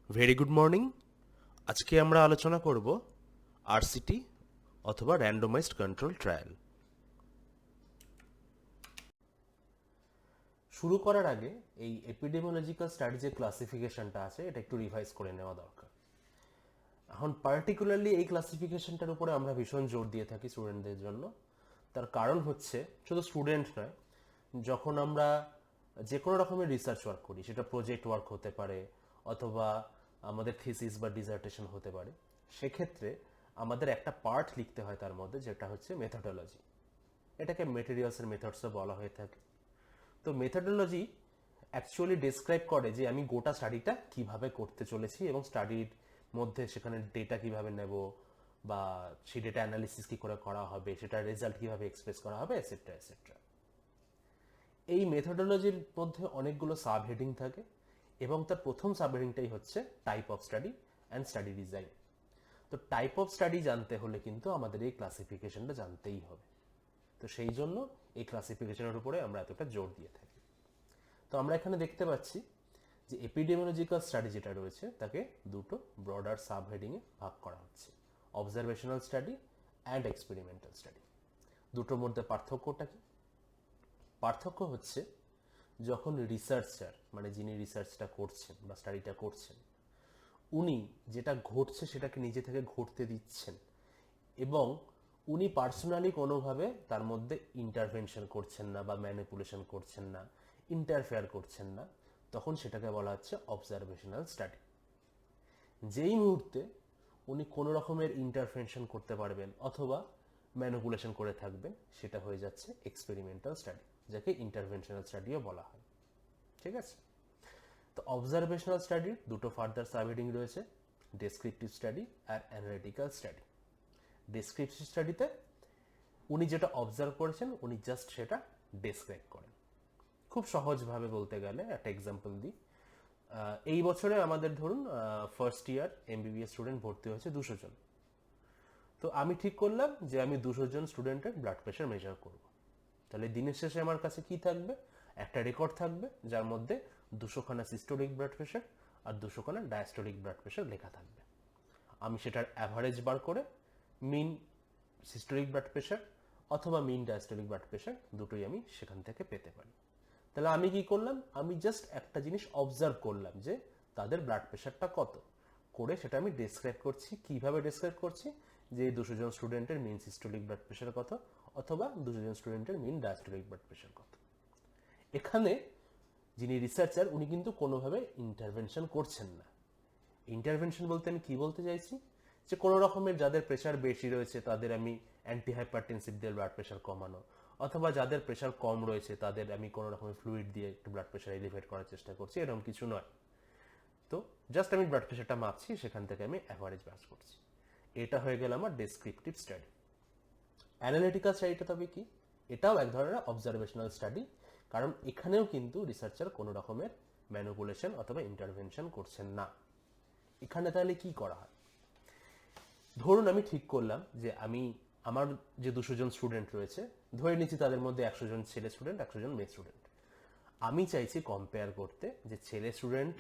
Very good morning. আজকে আমরা আলোচনা করব আরসিটি অথবা র্যান্ডমাইজড কন্ট্রোল ট্রায়াল। শুরু করার আগে এই এপিডেমিওলজিক্যাল স্টাডি যে ক্লাসিফিকেশনটা আছে এটা একটু রিভাইজ করে নেওয়া দরকার। এখন পার্টিকুলারলি এই ক্লাসিফিকেশনটার উপরে আমরা ভীষণ জোর দিয়ে থাকি স্টুডেন্টদের জন্য। তার কারণ হচ্ছে শুধু স্টুডেন্ট নয়, যখন আমরা যে কোনো রকমের রিসার্চ ওয়ার্ক করি, সেটা প্রজেক্ট ওয়ার্ক হতে পারে অথবা আমাদের থিসিস বা ডিসার্টেশন হতে পারে, সেক্ষেত্রে আমাদের একটা পার্ট লিখতে হয় তার মধ্যে, যেটা হচ্ছে মেথোডোলজি। এটাকে মেটেরিয়ালসের মেথডসও বলা হয়ে থাকে। তো মেথোডোলজি অ্যাকচুয়ালি ডেসক্রাইব করে যে আমি গোটা স্টাডিটা কিভাবে করতে চলেছি এবং স্টাডির মধ্যে সেখানে ডেটা কিভাবে নেব, বা সেই ডেটা অ্যানালিসিস কি করে করা হবে, সেটার রেজাল্ট কিভাবে এক্সপ্রেস করা হবে, এটসেট্রা এটসেট্রা। এই মেথোডোলজির মধ্যে অনেকগুলো সাব হেডিং থাকে এবং তার প্রথম সাব হেডিংটাই হচ্ছে type of study and study design. তো টাইপ অফ স্টাডি জানতে হলে কিন্তু আমাদের এই ক্লাসিফিকেশনটা জানতেই হবে। তো সেই জন্য এই ক্লাসিফিকেশনের উপরে আমরা এতটা জোর দিয়ে থাকি। তো আমরা এখানে দেখতে পাচ্ছি যে এপিডেমিওলজিক্যাল স্টাডি যেটা রয়েছে তাকে দুটো ব্রডার সাব হেডিংয়ে ভাগ করা হচ্ছে, observational study and experimental study. দুটোর মধ্যে পার্থক্যটা কি? পার্থক্য হচ্ছে যখন রিসার্চার, মানে যিনি রিসার্চটা করছেন বা স্টাডিটা করছেন, উনি যেটা ঘটছে সেটাকে নিজে থেকে ঘটতে দিচ্ছেন এবং উনি পার্সোনালি কোনোভাবে তার মধ্যে ইন্টারভেনশন করছেন না বা ম্যানিপুলেশন করছেন না, ইন্টারফেয়ার করছেন না, তখন সেটাকে বলা হচ্ছে অবজারভেশনাল স্টাডি। যেই মুহূর্তে উনি কোনো রকমের ইন্টারভেনশন করতে পারবেন অথবা ম্যানিপুলেশন করে থাকবেন, সেটা হয়ে যাচ্ছে এক্সপেরিমেন্টাল স্টাডি, যাকে ইন্টারভেনশনাল স্টাডিও বলা হয়। ঠিক আছে? তো অবজারভেশনাল স্টাডির দুটো ফার্দার সাবহেডিং রয়েছে, ডেসক্রিপটিভ স্টাডি আর অ্যানালিটিক্যাল স্টাডি। ডেসক্রিপটিভ স্টাডিতে উনি যেটা অবজার্ভ করেছেন উনি জাস্ট সেটা ডেসক্রাইব করেন। খুব সহজভাবে বলতে গেলে একটা এক্সাম্পল দিই। এই বছরে আমাদের ধরুন ফার্স্ট ইয়ার এমবিবিএস স্টুডেন্ট ভর্তি হয়েছে 200 জন। তো আমি ঠিক করলাম যে আমি 200 জন স্টুডেন্টের ব্লাড প্রেশার মেজার করব। তাহলে দিনের শেষে আমার কাছে কি থাকবে? একটা রেকর্ড থাকবে যার মধ্যে 200খানা সিস্টোলিক ব্লাড প্রেশার আর 200খানা ডায়াস্টোলিক ব্লাড প্রেশার লেখা থাকবে। আমি সেটার অ্যাভারেজ বার করে মিন সিস্টোলিক ব্লাড প্রেশার অথবা মিন ডায়াস্টোলিক ব্লাড প্রেশার দুটোই আমি সেখান থেকে পেতে পারি। তাহলে আমি কি করলাম? আমি জাস্ট একটা জিনিস অবজার্ভ করলাম যে তাদের ব্লাড প্রেশারটা কত, করে সেটা আমি ডেসক্রাইব করছি। কিভাবে ডেসক্রাইব করছি? যে 200 জন স্টুডেন্টের মিন সিস্টোলিক ব্লাড প্রেশার কত অথবা 200 জন স্টুডেন্টের মিন ডায়াস্টোলিক ব্লাড প্রেশার কত। এখানে যিনি রিসার্চার উনি কিন্তু কোনোভাবে ইন্টারভেনশন করছেন না। ইন্টারভেনশন বলতে আমি কি বলতে চাইছি? যে কোনো রকমের যাদের প্রেশার বেশি রয়েছে তাদের আমি অ্যান্টি হাইপারটেনসিভ দিয়ে ব্লাড প্রেশার কমানো, অথবা যাদের প্রেশার কম রয়েছে তাদের আমি কোনো রকমের ফ্লুইড দিয়ে একটু ব্লাড প্রেশার এলিভেট করার চেষ্টা করছি, এরকম কিছু নয়। তো জাস্ট আমি ব্লাড প্রেশারটা মাপছি, সেখান থেকে আমি অ্যাভারেজ ব্যাচ করছি। এটা হয়ে গেল আমার ডেসক্রিপটিভ স্টাডি। অ্যানালিটিক্যাল স্টাডিটা তবে কি? এটাও এক ধরনের অবজারভেশনাল স্টাডি, কারণ এখানেও কিন্তু রিসার্চার কোনো রকমের ম্যানিপুলেশন অথবা ইন্টারভেনশন করছেন না। এখানে তাহলে কি করা হয়? ধরুন আমি ঠিক করলাম যে আমি আমার যে 200 জন স্টুডেন্ট রয়েছে, ধরে নিচ্ছি তাদের মধ্যে 100 জন ছেলে স্টুডেন্ট, 100 জন মেয়ে স্টুডেন্ট। আমি চাইছি কম্পেয়ার করতে যে ছেলে স্টুডেন্ট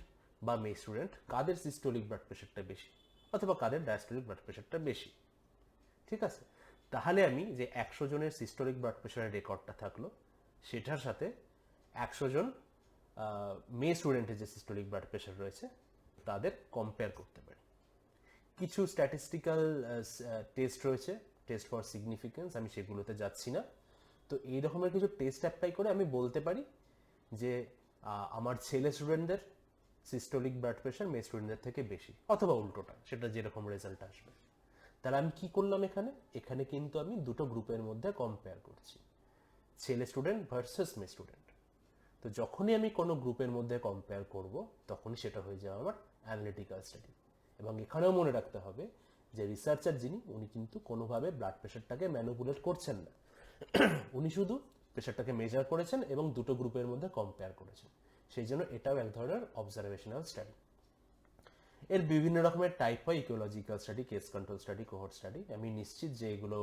বা মেয়ে স্টুডেন্ট কাদের সিস্টোলিক ব্লাড প্রেশারটা বেশি অথবা কাদের ডায়াস্টোলিক ব্লাড প্রেশারটা বেশি। ঠিক আছে? তাহলে আমি যে 100 জনের সিস্টোলিক ব্লাড প্রেশারের রেকর্ডটা থাকলো সেটার সাথে 100 জন মেয়ে স্টুডেন্টের যে সিস্টোলিক ব্লাড প্রেশার রয়েছে তাদের কম্পেয়ার করতে পারি। কিছু স্ট্যাটিস্টিক্যাল টেস্ট রয়েছে, টেস্ট ফর সিগনিফিকেন্স, আমি সেগুলোতে যাচ্ছি না। তো এই রকমের কিছু টেস্ট অ্যাপ্লাই করে আমি বলতে পারি যে আমার ছেলে স্টুডেন্টদের সিস্টোলিক ব্লাড প্রেশার মেয়ে স্টুডেন্টদের থেকে বেশি, অথবা উল্টোটা, সেটা যেরকম রেজাল্ট আসবে। তাহলে আমি কি করলাম? এখানে এখানে কিন্তু আমি দুটো গ্রুপের মধ্যে কম্পেয়ার করছি, ছেলে স্টুডেন্ট ভার্সেস মেয়ে স্টুডেন্ট। তো যখনই আমি কোনো গ্রুপের মধ্যে কম্পেয়ার করব তখনই সেটা হয়ে যাবে আমার অ্যানালিটিক্যাল স্টাডি। এবং এখানেও মনে রাখতে হবে যে রিসার্চার যিনি, উনি কিন্তু কোনোভাবে ব্লাড প্রেশারটাকে ম্যানিপুলেট করছেন না। উনি শুধু প্রেশারটাকে মেজার করেছেন এবং দুটো গ্রুপের মধ্যে কম্পেয়ার করেছেন। সেই জন্য এটাও এক ধরনের অবজারভেশনাল স্টাডি। এর বিভিন্ন রকমের টাইপ হয়, ecological study, case control study, cohort study. আমি নিশ্চিত যে এগুলো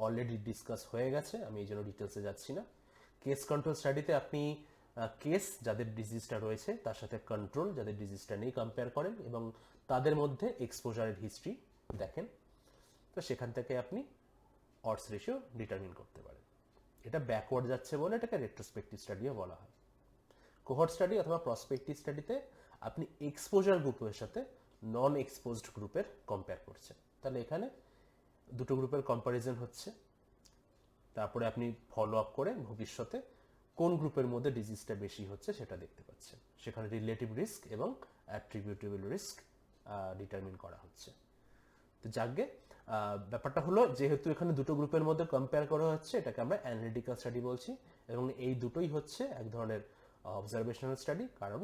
অলরেডি ডিসকাস হয়ে গেছে, আমি এই জন্য ডিটেলসে যাচ্ছি না। কেস কন্ট্রোল স্টাডিতে আপনি কেস যাদের ডিজিজটা রয়েছে তার সাথে কন্ট্রোল যাদের ডিজিজটা নেই কম্পেয়ার করেন এবং তাদের মধ্যে এক্সপোজারের হিস্ট্রি দেখেন। তো সেখান থেকে আপনি অডস রেশিও ডিটারমিন করতে পারেন। এটা ব্যাকওয়ার্ড যাচ্ছে বলে এটাকে রেট্রোস্পেক্টিভ স্টাডিও বলা হয়। কোহর্ট স্টাডি অথবা প্রসপেক্টিভ স্টাডিতে আপনি এক্সপোজার গ্রুপের সাথে নন এক্সপোজড গ্রুপের কম্পেয়ার করছেন। তাহলে এখানে দুটো গ্রুপের কম্প্যারিজন হচ্ছে, তারপরে আপনি ফলো আপ করে ভবিষ্যতে কোন গ্রুপের মধ্যে ডিজিজটা বেশি হচ্ছে সেটা দেখতে পাচ্ছেন। সেখানে রিলেটিভ রিস্ক এবং অ্যাট্রিবিউটেবল রিস্ক ডিটারমিন করা হচ্ছে। তো যাকে ব্যাপারটা হলো, যেহেতু এখানে দুটো গ্রুপের মধ্যে কম্পেয়ার করা হচ্ছে, এটাকে আমরা অ্যানালিটিক্যাল স্টাডি বলছি এবং এই দুটোই হচ্ছে এক ধরনের অবজারভেশনাল স্টাডি, কারণ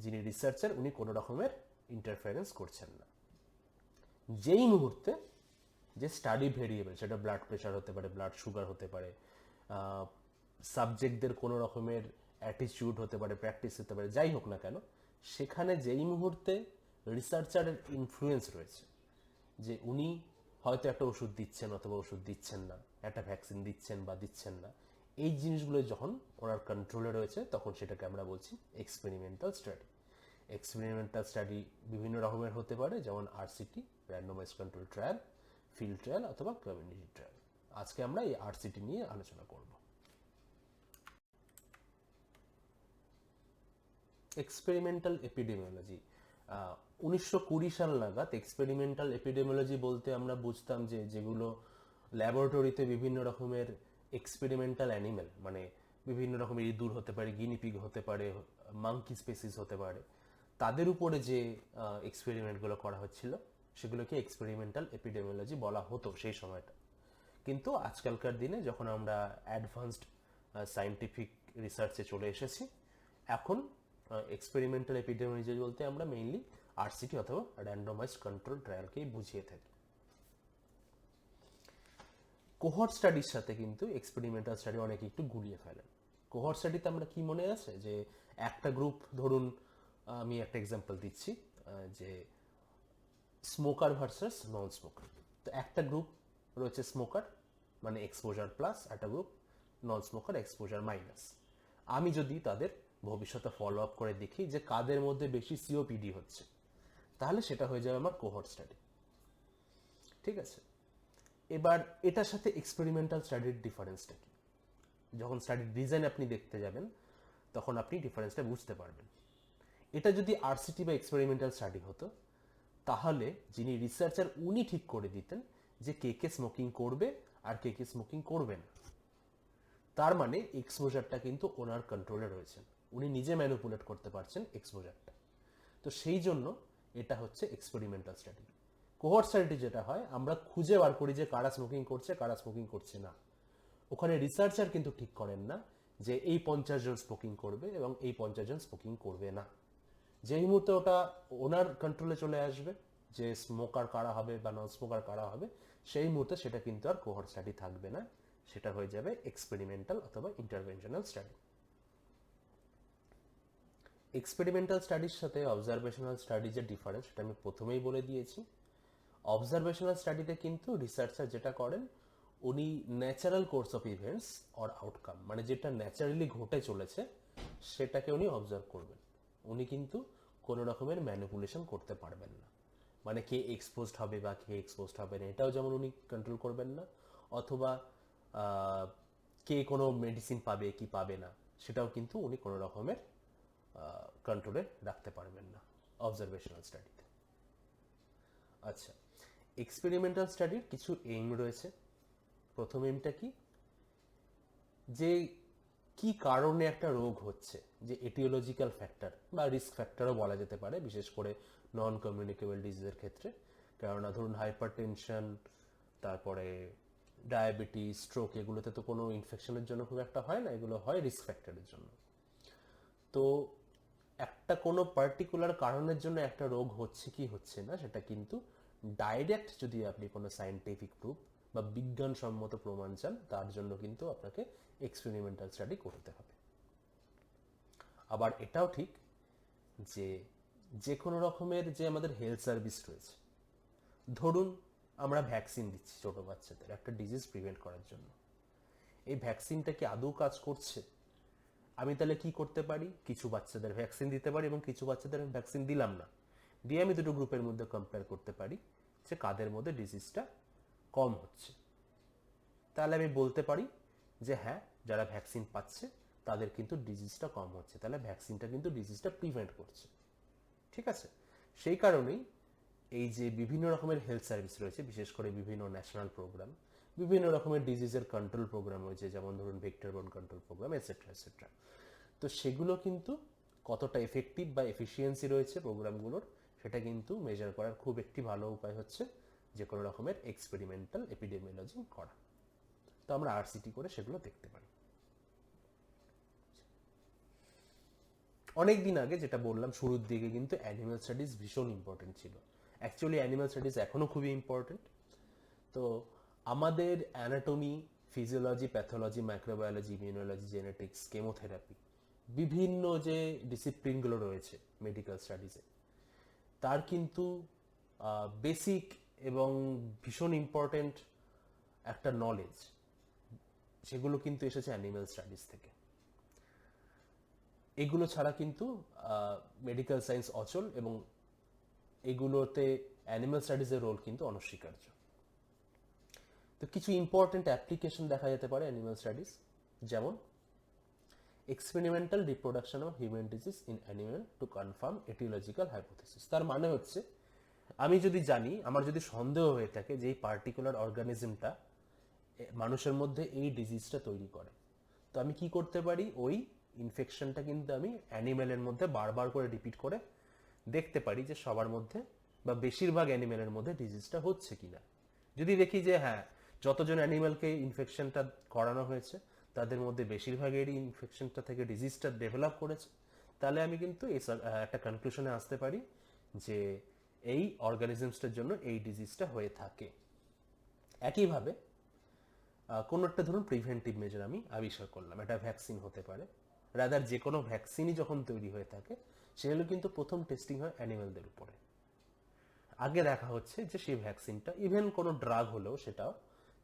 যিনি রিসার্চার উনি কোনো রকমের ইন্টারফারেন্স করছেন না। যেই মুহূর্তে যে স্টাডি ভেরিয়েবল, সেটা ব্লাড প্রেশার হতে পারে, ব্লাড সুগার হতে পারে, সাবজেক্টদের কোনো রকমের অ্যাটিটিউড হতে পারে, প্র্যাকটিস হতে পারে, যাই হোক না কেন, সেখানে যেই মুহূর্তে রিসার্চারের ইনফ্লুয়েন্স রয়েছে, যে উনি হয়তো একটা ওষুধ দিচ্ছেন অথবা ওষুধ দিচ্ছেন না, একটা ভ্যাকসিন দিচ্ছেন বা দিচ্ছেন না, এই জিনিসগুলো যখন ওনার কন্ট্রোলে রয়েছে তখন সেটাকে আমরা বলছি এক্সপেরিমেন্টাল স্টাডি। এক্সপেরিমেন্টাল স্টাডি বিভিন্ন রকমের হতে পারে, যেমন RCT, randomised control trial, field trial অথবা কমিউনিটি ট্রায়াল। আজকে আমরা এই আরসিটি নিয়ে আলোচনা করব। এক্সপেরিমেন্টাল এপিডেমিওলজি 1920 সাল নাগাদ এক্সপেরিমেন্টাল এপিডেমিওলজি বলতে আমরা বুঝতাম যে যেগুলো ল্যাবরেটরিতে বিভিন্ন রকমের এক্সপেরিমেন্টাল অ্যানিমেল, মানে বিভিন্ন রকমের ইঁদুর হতে পারে, গিনিপিগ হতে পারে, মাঙ্কি স্পেসিস হতে পারে, তাদের উপরে যে এক্সপেরিমেন্টগুলো করা হচ্ছিল সেগুলোকে এক্সপেরিমেন্টাল এপিডেমিওলজি বলা হতো সেই সময়টা। কিন্তু আজকালকার দিনে যখন আমরা অ্যাডভান্সড সায়েন্টিফিক রিসার্চে চলে এসেছি, এখন এক্সপেরিমেন্টাল এপিডেমিওলজি বলতে আমরা মেইনলি আরসিটি অথবা র্যান্ডমাইজড কন্ট্রোল ট্রায়ালকেই বুঝিয়ে থাকি। কোহর্ট স্টাডির সাথে কিন্তু এক্সপেরিমেন্টাল স্টাডি অনেকে একটু গুলিয়ে ফেলেন। কোহর্ট স্টাডিতে আমরা কি মনে আছে যে একটা গ্রুপ, ধরুন আমি একটা এক্সাম্পল দিচ্ছি, যে স্মোকার ভার্সাস নন স্মোকার। তো একটা গ্রুপ রয়েছে স্মোকার মানে এক্সপোজার প্লাস, একটা group non smoker exposure minus. আমি যদি তাদের ভবিষ্যতে ফলো আপ করে দেখি যে কাদের মধ্যে বেশি সিওপিডি হচ্ছে, তাহলে সেটা হয়ে যাবে আমার কোহর্ট স্টাডি। ঠিক আছে, এবার এটার সাথে এক্সপেরিমেন্টাল স্টাডির ডিফারেন্সটা কি? যখন স্টাডির ডিজাইন আপনি দেখতে যাবেন তখন আপনি ডিফারেন্সটা বুঝতে পারবেন। এটা যদি আরসিটি বা এক্সপেরিমেন্টাল স্টাডি হতো, তাহলে যিনি রিসার্চার উনি ঠিক করে দিতেন যে কে কে স্মোকিং করবে আর কে কে স্মোকিং করবে না। তার মানে এক্সপোজারটা কিন্তু ওনার কন্ট্রোলে রয়েছে, উনি নিজে ম্যানিপুলেট করতে পারছেন এক্সপোজারটা। তো সেই জন্য এটা হচ্ছে এক্সপেরিমেন্টাল স্টাডি। কোহর্ট স্টাডি যেটা হয়, আমরা খুঁজে বার করি যে কারা স্মোকিং করছে কারা স্মোকিং করছে না। ওখানে রিসার্চার কিন্তু ঠিক করেন না যে এই 50 জন স্মোকিং করবে এবং এই 50 জন স্মোকিং করবে না। যেই মুহূর্তে ওটা ওনার কন্ট্রোলে চলে আসবে যে স্মোকার কারা হবে বা নন স্মোকার কারা হবে, সেই মুহূর্তে সেটা কিন্তু আর কোহর্ট স্টাডি থাকবে না, সেটা হয়ে যাবে এক্সপেরিমেন্টাল অথবা ইন্টারভেনশনাল স্টাডি। এক্সপেরিমেন্টাল স্টাডির সাথে অবজারভেশনাল স্টাডি যে ডিফারেন্স সেটা আমি প্রথমেই বলে দিয়েছি। অবজারভেশনাল স্টাডিতে কিন্তু রিসার্চার যেটা করেন, উনি natural course of events or outcome, মানে যেটা ন্যাচারালি ঘটে চলেছে সেটাকে উনি অবজার্ভ করবেন। উনি কিন্তু কোনো রকমের ম্যানিপুলেশন করতে পারবেন না, মানে কে এক্সপোজড হবে বা কে এক্সপোজড হবে না এটাও যেমন উনি কন্ট্রোল করবেন না, অথবা কে কোনো মেডিসিন পাবে কি পাবে না সেটাও কিন্তু উনি কোনো রকমের কন্ট্রোলে রাখতে পারবেন না অবজারভেশনাল স্টাডিতে। আচ্ছা, এক্সপেরিমেন্টাল স্টাডির কিছু এইম রয়েছে। প্রথম এইমটা কি, যে কি কারণে একটা রোগ হচ্ছে, যে এটিওলজিক্যাল ফ্যাক্টর বা রিস্ক ফ্যাক্টরও বলা যেতে পারে, বিশেষ করে নন কমিউনিকেবল ডিজিজের ক্ষেত্রে। কেননা ধরুন হাইপারটেনশন, তারপরে ডায়াবেটিস, স্ট্রোক, এগুলোতে তো কোনো ইনফেকশনের জন্য খুব একটা হয় না, এগুলো হয় রিস্ক ফ্যাক্টরের জন্য। তো একটা কোনো পার্টিকুলার কারণের জন্য একটা রোগ হচ্ছে কি হচ্ছে না সেটা কিন্তু ডাইরেক্ট যদি আপনি কোনো সায়েন্টিফিক প্রুফ বা বিজ্ঞানসম্মত প্রমাণ চান, তার জন্য কিন্তু আপনাকে এক্সপেরিমেন্টাল স্টাডি করতে হবে। আবার এটাও ঠিক যে যে কোনো রকমের যে আমাদের হেলথ সার্ভিস রয়েছে, ধরুন আমরা ভ্যাকসিন দিচ্ছি ছোট বাচ্চাদের একটা ডিজিজ প্রিভেন্ট করার জন্য, এই ভ্যাকসিনটা কি আদৌ কাজ করছে? আমি তাহলে কি করতে পারি, কিছু বাচ্চাদের ভ্যাকসিন দিতে পারি এবং কিছু বাচ্চাদের আমি ভ্যাকসিন দিলাম না, দিয়ে আমি দুটো গ্রুপের মধ্যে কম্পেয়ার করতে পারি যে কাদের মধ্যে ডিজিজটা কম হচ্ছে। তাহলে আমি বলতে পারি যে হ্যাঁ, যারা ভ্যাকসিন পাচ্ছে তাদের কিন্তু ডিজিজটা কম হচ্ছে, তাহলে ভ্যাকসিনটা কিন্তু ডিজিজটা প্রিভেন্ট করছে। ঠিক আছে, সেই কারণেই এই যে বিভিন্ন রকমের হেলথ সার্ভিস রয়েছে, বিশেষ করে বিভিন্ন ন্যাশনাল প্রোগ্রাম, বিভিন্ন রকমের ডিজিজের কন্ট্রোল প্রোগ্রাম রয়েছে, যেমন ধরুন vector borne control programme et cetera et cetera. তো সেগুলো কিন্তু কতটা এফেক্টিভ বা এফিসিয়েন্সি রয়েছে প্রোগ্রামগুলোর, সেটা কিন্তু মেজার করার খুব একটি ভালো উপায় হচ্ছে যে কোনো রকমের এক্সপেরিমেন্টাল এপিডেমিওলজি করা। তো আমরা আরসিটি করে সেগুলো দেখতে পারি। অনেক দিন আগে যেটা বললাম শুরুর দিকে, কিন্তু অ্যানিমাল স্টাডিজ ভীষণ ইম্পর্টেন্ট ছিল। অ্যাকচুয়ালি অ্যানিমাল স্টাডিজ এখনো খুবই ইম্পর্টেন্ট। তো আমাদের anatomy, physiology, pathology, microbiology, immunology, genetics, chemotherapy, বিভিন্ন যে ডিসিপ্লিনগুলো রয়েছে মেডিকেল স্টাডিজে, তার কিন্তু বেসিক এবং ভীষণ ইম্পর্টেন্ট একটা নলেজ, সেগুলো কিন্তু এসেছে অ্যানিমাল স্টাডিজ থেকে। এগুলো ছাড়া কিন্তু মেডিকেল সায়েন্স অচল, এবং এগুলোতে অ্যানিমাল স্টাডিজের রোল কিন্তু অনস্বীকার্য। তো কিছু ইম্পর্টেন্ট অ্যাপ্লিকেশন দেখা যেতে পারে অ্যানিমাল স্টাডিজ, যেমন experimental reproduction of human disease in animal to confirm aetiological hypothesis. তার মানে হচ্ছে, আমি যদি জানি, আমার যদি সন্দেহ হয়ে থাকে যে এই পার্টিকুলার অর্গানিজমটা মানুষের মধ্যে এই ডিজিজটা তৈরি করে, তো আমি কি করতে পারি, ওই ইনফেকশনটা কিন্তু আমি অ্যানিমেলের মধ্যে বারবার করে রিপিট করে দেখতে পারি যে সবার মধ্যে বা বেশিরভাগ অ্যানিমেলের মধ্যে ডিজিজটা হচ্ছে কিনা। যদি দেখি যে হ্যাঁ, যতজন অ্যানিমেলকে ইনফেকশনটা করানো হয়েছে তাদের মধ্যে বেশিরভাগেরই ইনফেকশনটা থেকে ডিজিজটা ডেভেলপ করেছে, তাহলে আমি কিন্তু একটা কনক্লুশনে আসতে পারি যে এই অর্গানিজমসটার জন্য এই ডিজিজটা হয়ে থাকে। একইভাবে কোনো একটা ধরুন প্রিভেন্টিভ মেজার আমি আবিষ্কার করলাম, এটা ভ্যাকসিন হতে পারে, রাদার যে কোনো ভ্যাকসিনই যখন তৈরি হয়ে থাকে সেগুলো কিন্তু প্রথম টেস্টিং হয় অ্যানিমেলদের উপরে। আগে দেখা হচ্ছে যে সেই ভ্যাকসিনটা, ইভেন কোনো ড্রাগ হলেও সেটাও,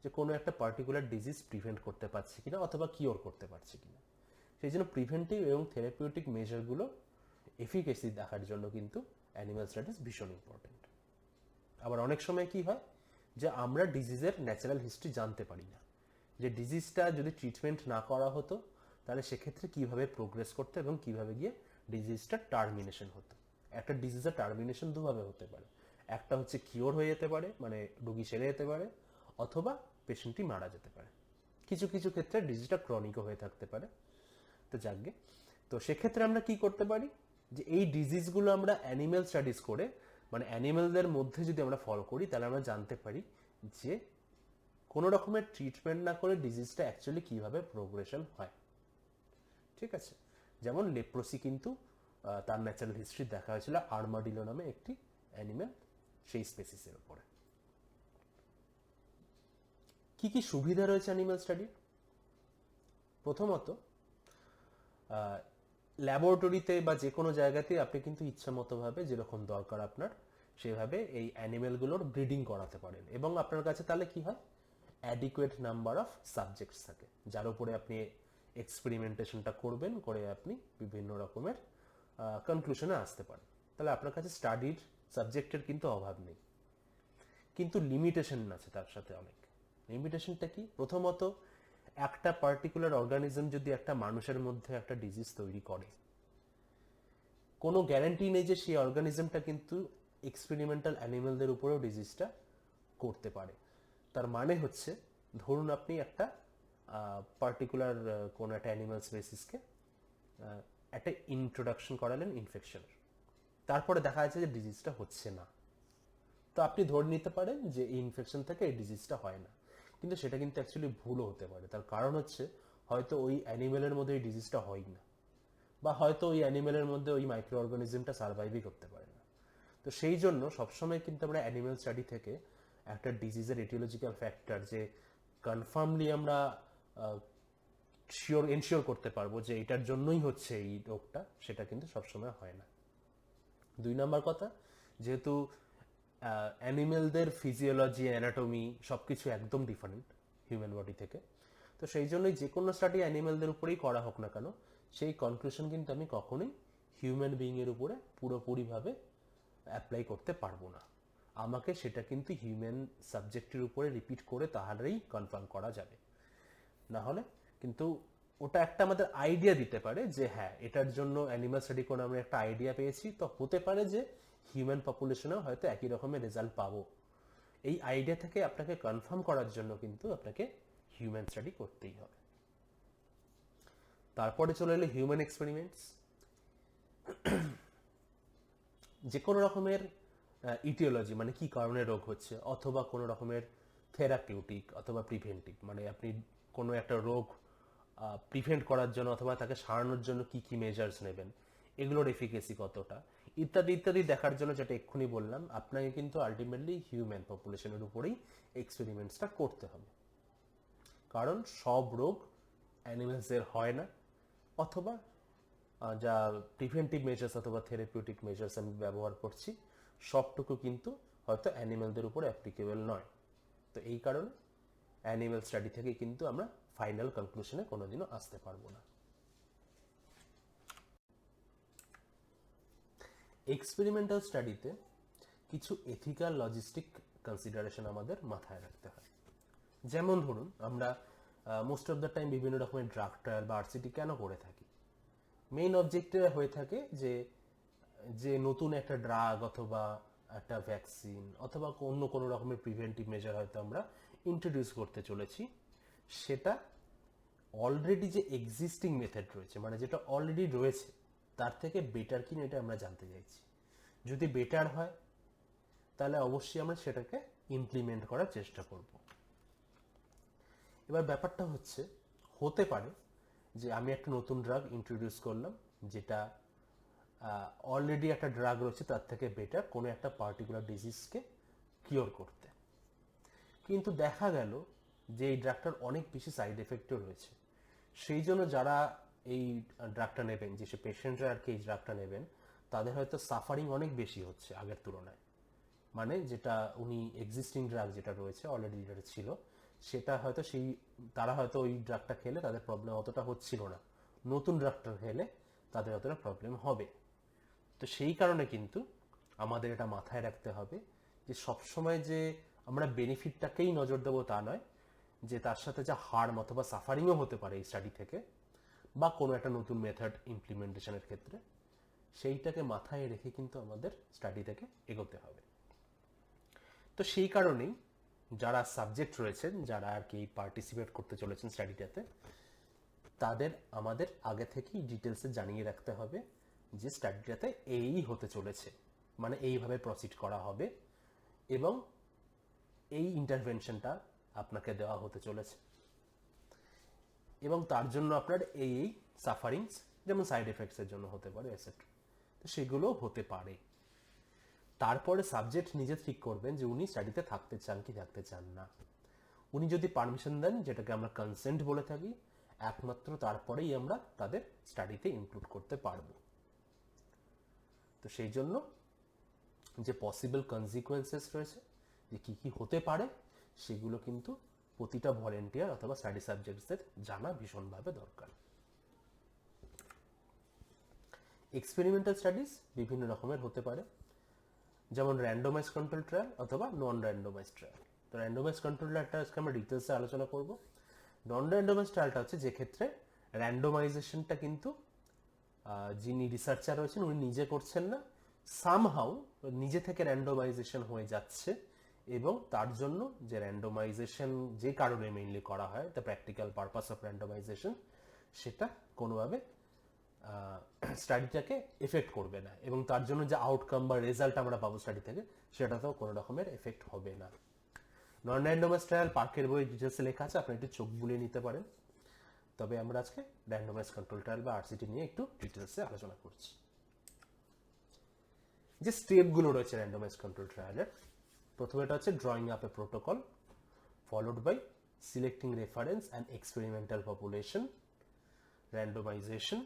যে কোনো একটা পার্টিকুলার ডিজিজ প্রিভেন্ট করতে পারছে কিনা অথবা কিওর করতে পারছে কিনা। সেই জন্য প্রিভেন্টিভ এবং থেরাপিউটিক মেজারগুলো এফিকেসি দেখার জন্য কিন্তু অ্যানিমাল স্টাডিজ ভীষণ ইম্পর্টেন্ট। আবার অনেক সময় কি হয় যে আমরা ডিজিজের ন্যাচারাল হিস্ট্রি জানতে পারি না, যে ডিজিজটা যদি ট্রিটমেন্ট না করা হতো তাহলে সেক্ষেত্রে কিভাবে প্রোগ্রেস করতো এবং কিভাবে গিয়ে ডিজিজটা টার্মিনেশন হতো। একটা ডিজিজের টার্মিনেশন দুভাবে হতে পারে, একটা হচ্ছে কিওর হয়ে যেতে পারে, মানে রোগী সেরে যেতে পারে, অথবা পেশেন্টটি মারা যেতে পারে। কিছু কিছু ক্ষেত্রে ডিজিজটা ক্রনিকও হয়ে থাকতে পারে। তো যাকগে, তো সেক্ষেত্রে আমরা কি করতে পারি, যে এই ডিজিজগুলো আমরা অ্যানিমেল স্টাডিজ করে, মানে অ্যানিমেলদের মধ্যে যদি আমরা ফলো করি, তাহলে আমরা জানতে পারি যে কোনো রকমের ট্রিটমেন্ট না করে ডিজিজটা অ্যাকচুয়ালি কিভাবে প্রোগ্রেশন হয়। ঠিক আছে, যেমন লেপ্রোসি কিন্তু তার ন্যাচারাল হিস্ট্রি দেখা হয়েছিল আর্মাডিলো নামে একটি অ্যানিমেল, সেই স্পেসিসের উপরে। কি কি সুবিধা রয়েছে অ্যানিমাল স্টাডির? প্রথমত, ল্যাবরেটরিতে বা যে কোনো জায়গাতে আপনি কিন্তু ইচ্ছা মতোভাবে যেরকম দরকার আপনার সেভাবে এই অ্যানিমেলগুলোর ব্রিডিং করাতে পারেন, এবং আপনার কাছে তাহলে কি হয়, অ্যাডিকুয়েট নাম্বার অফ সাবজেক্টস থাকে যার উপরে আপনি এক্সপেরিমেন্টেশনটা করবেন, করে আপনি বিভিন্ন রকমের কনক্লুশনে আসতে পারেন। তাহলে আপনার কাছে স্টাডির সাবজেক্টের কিন্তু অভাব নেই। কিন্তু লিমিটেশন আছে তার সাথে অনেক। লিমিটেশনটা কি? প্রথমত, একটা পার্টিকুলার অর্গানিজম যদি একটা মানুষের মধ্যে একটা ডিজিজ তৈরি করে, কোনো গ্যারান্টি নেই যে সেই অর্গানিজমটা কিন্তু এক্সপেরিমেন্টাল অ্যানিমেলদের উপরেও ডিজিজটা করতে পারে। তার মানে হচ্ছে, ধরুন আপনি একটা পার্টিকুলার কোনো একটা অ্যানিমাল স্পেসিসকে একটা ইন্ট্রোডাকশন করালেন ইনফেকশনের, তারপরে দেখা যাচ্ছে যে ডিজিজটা হচ্ছে না, তো আপনি ধরে নিতে পারেন যে এই ইনফেকশন থেকে এই ডিজিজটা হয় না। কিন্তু সেটা কিন্তু অ্যাকচুয়ালি ভুলও হতে পারে। তার কারণ হচ্ছে, হয়তো ওই অ্যানিমেলের মধ্যে এই ডিজিজটা হয় না, বা হয়তো ওই অ্যানিমেলের মধ্যে ওই মাইক্রো অর্গানিজমটা সার্ভাইভই করতে পারে না। তো সেই জন্য সবসময় কিন্তু আমরা অ্যানিমেল স্টাডি থেকে একটা ডিজিজের এটিওলজিক্যাল ফ্যাক্টর যে কনফার্মলি আমরা এনশিওর করতে পারবো যে এটার জন্যই হচ্ছে এই রোগটা, সেটা কিন্তু সবসময় হয় না। 2 নম্বর কথা, যেহেতু অ্যানিমেলদের ফিজিওলজি, অ্যানাটমি সবকিছু একদম ডিফারেন্ট হিউম্যান বডি থেকে, তো সেই জন্যই যে কোনো স্টাডি অ্যানিমেলদের উপরেই করা হোক না কেন, সেই কনক্লুশন কিন্তু আমি কখনোই হিউম্যান বিইংয়ের উপরে পুরোপুরিভাবে অ্যাপ্লাই করতে পারবো না। আমাকে সেটা কিন্তু হিউম্যান সাবজেক্টের উপরে রিপিট করে তাহলেই কনফার্ম করা যাবে। না হলে কিন্তু ওটা একটা আমাদের আইডিয়া দিতে পারে যে হ্যাঁ এটার জন্য অ্যানিমাল স্টাডি করে আমরা একটা আইডিয়া পেয়েছি, তো হতে পারে যে হিউম্যান পপুলেশনেও হয়তো একই রকমের রেজাল্ট পাবো। এই আইডিয়া থেকে আপনাকে কনফার্ম করার জন্য কিন্তু আপনাকে হিউম্যান স্টাডি করতেই হবে। তারপরে চলে এলো হিউম্যান এক্সপেরিমেন্টস। যে কোনো রকমের ইটিওলজি মানে কি কারণে রোগ হচ্ছে, অথবা কোনো রকমের থেরাপিউটিক অথবা প্রিভেন্টিভ মানে আপনি কোনো একটা রোগ প্রিভেন্ট করার জন্য অথবা তাকে সারানোর জন্য কি কি মেজার্স নেবেন, এগুলোর এফিকেসি কতটা, ইত্যাদি ইত্যাদি দেখার জন্য যেটা এক্ষুনি বললাম, আপনাকে কিন্তু আলটিমেটলি হিউম্যান পপুলেশনের উপরেই এক্সপেরিমেন্টসটা করতে হবে। কারণ সব রোগ অ্যানিমেলসের হয় না, অথবা যা প্রিভেন্টিভ মেজার্স অথবা থেরাপিউটিক মেজার্স আমি ব্যবহার করছি সবটুকু কিন্তু হয়তো অ্যানিমেলদের উপর অ্যাপ্লিকেবল নয়। তো এই কারণে অ্যানিমেল স্টাডি থেকে কিন্তু আমরা ফাইনাল কনক্লুশনে কোনোদিনও আসতে পারবো না। এক্সপেরিমেন্টাল স্টাডিতে কিছু এথিক্যাল লজিস্টিক কনসিডারেশন আমাদের মাথায় রাখতে হয়। যেমন ধরুন আমরা মোস্ট অফ দ্য টাইম বিভিন্ন রকমের ড্রাগ ট্রায়াল বা আরসিটি কেন করে থাকি? মেইন অবজেক্টিভ হয়ে থাকে যে যে নতুন একটা ড্রাগ অথবা একটা ভ্যাকসিন অথবা অন্য কোনো রকমের প্রিভেন্টিভ মেজার হয়তো আমরা ইন্ট্রোডিউস করতে চলেছি, সেটা অলরেডি যে এক্সিস্টিং মেথড রয়েছে মানে যেটা অলরেডি রয়েছে তার থেকে বেটার কিনা এটা আমরা জানতে চাইছি। যদি বেটার হয় তাহলে অবশ্যই আমরা সেটাকে ইমপ্লিমেন্ট করার চেষ্টা করব। এবার ব্যাপারটা হচ্ছে, হতে পারে যে আমি একটা নতুন ড্রাগ ইন্ট্রোডিউস করলাম যেটা অলরেডি একটা ড্রাগ রয়েছে তার থেকে বেটার কোনো একটা পার্টিকুলার ডিজিজকে কিওর করতে, কিন্তু দেখা গেল যে এই ড্রাগটার অনেক বেশি সাইড এফেক্টও রয়েছে। সেই জন্য যারা এই ড্রাগটা নেবেন, যে সে পেশেন্টরা আর কি এই ড্রাগটা নেবেন, তাদের হয়তো সাফারিং অনেক বেশি হচ্ছে আগের তুলনায়। মানে যেটা উনি এক্সিস্টিং ড্রাগ যেটা রয়েছে অলরেডি যেটা ছিল সেটা হয়তো সেই তারা হয়তো ওই ড্রাগটা খেলে তাদের প্রবলেম অতটা হচ্ছিল না, নতুন ড্রাগটা খেলে তাদের অতটা প্রবলেম হবে। তো সেই কারণে কিন্তু আমাদের এটা মাথায় রাখতে হবে যে সবসময় যে আমরা বেনিফিটটাকেই নজর দেবো তা নয়, যে তার সাথে যা হার্ম অথবা সাফারিংও হতে পারে এই স্টাডি থেকে বা কোনো একটা নতুন মেথড ইমপ্লিমেন্টেশনের ক্ষেত্রে, সেইটাকে মাথায় রেখে কিন্তু আমাদের স্টাডি থেকে এগোতে হবে। তো সেই কারণেই যারা সাবজেক্ট রয়েছেন, যারা আর কি পার্টিসিপেট করতে চলেছেন স্টাডিটাতে, তাদের আমাদের আগে থেকেই ডিটেলসে জানিয়ে রাখতে হবে যে স্টাডিটাতে এই হতে চলেছে, মানে এইভাবে প্রসিড করা হবে এবং এই ইন্টারভেনশনটা আপনাকে দেওয়া হতে চলেছে এবং তার জন্য আপনার এই এই সাফারিংস যেমন সাইড এফেক্টসের জন্য হতে পারে এটসেট্রা, তো সেগুলো হতে পারে। তারপরে সাবজেক্ট নিজে ঠিক করবেন যে উনি স্টাডিতে থাকতে চান কি থাকতে চান না। উনি যদি পারমিশন দেন, যেটাকে আমরা কনসেন্ট বলে থাকি, একমাত্র তারপরেই আমরা তাদের স্টাডিতে ইনক্লুড করতে পারবো। তো সেই জন্য যে পসিবল কনসিকুয়েন্সেস রয়েছে, যে কি কি হতে পারে, সেগুলো কিন্তু প্রতিটা ভলেন্টিয়ার অথবা স্টাডি সাবজেক্টসদের জানা ভীষণভাবে দরকার। এক্সপেরিমেন্টাল স্টাডিজ বিভিন্ন রকমের হতে পারে, যেমন র্যান্ডোমাইজ কন্ট্রোল ট্রায়াল অথবা নন র্যান্ডোমাইজ ট্রায়াল। তো র্যান্ডোমাইজ কন্ট্রোল ট্রায়ালটা আজকে আমরা ডিটেলসে আলোচনা করব। নন র্যান্ডোমাইজ ট্রায়ালটা হচ্ছে যে ক্ষেত্রে র্যান্ডোমাইজেশনটা কিন্তু যিনি রিসার্চার রয়েছেন উনি নিজে করছেন না, সামহাউ নিজে থেকে র্যান্ডোমাইজেশন হয়ে যাচ্ছে এবং তার জন্য যে র্যান্ডোমাইজেশন যে কারণে মেইনলি করা হয়, দ্য প্র্যাকটিক্যাল পারপাস অফ র্যান্ডোমাইজেশন, সেটা কোনোভাবে স্টাডিটাকে এফেক্ট করবে না এবং তার জন্য যে আউটকাম বা রেজাল্ট আমরা পাবো স্টাডি থেকে সেটাতেও কোনো রকমের এফেক্ট হবে না। নন র্যান্ডোমাইজ ট্রায়াল পার্কের বই ডিটেলসে লেখা আছে, আপনি একটু চোখ বুলিয়ে নিতে পারেন। তবে আমরা আজকে র্যান্ডোমাইজ কন্ট্রোল ট্রায়াল বা আরসিটি নিয়ে একটু ডিটেলসে আলোচনা করছি। যে স্টেপগুলো রয়েছে র্যান্ডোমাইজ কন্ট্রোল ট্রায়ালের, প্রথমেটা হচ্ছে drawing up a protocol, followed by selecting reference and experimental population, randomization,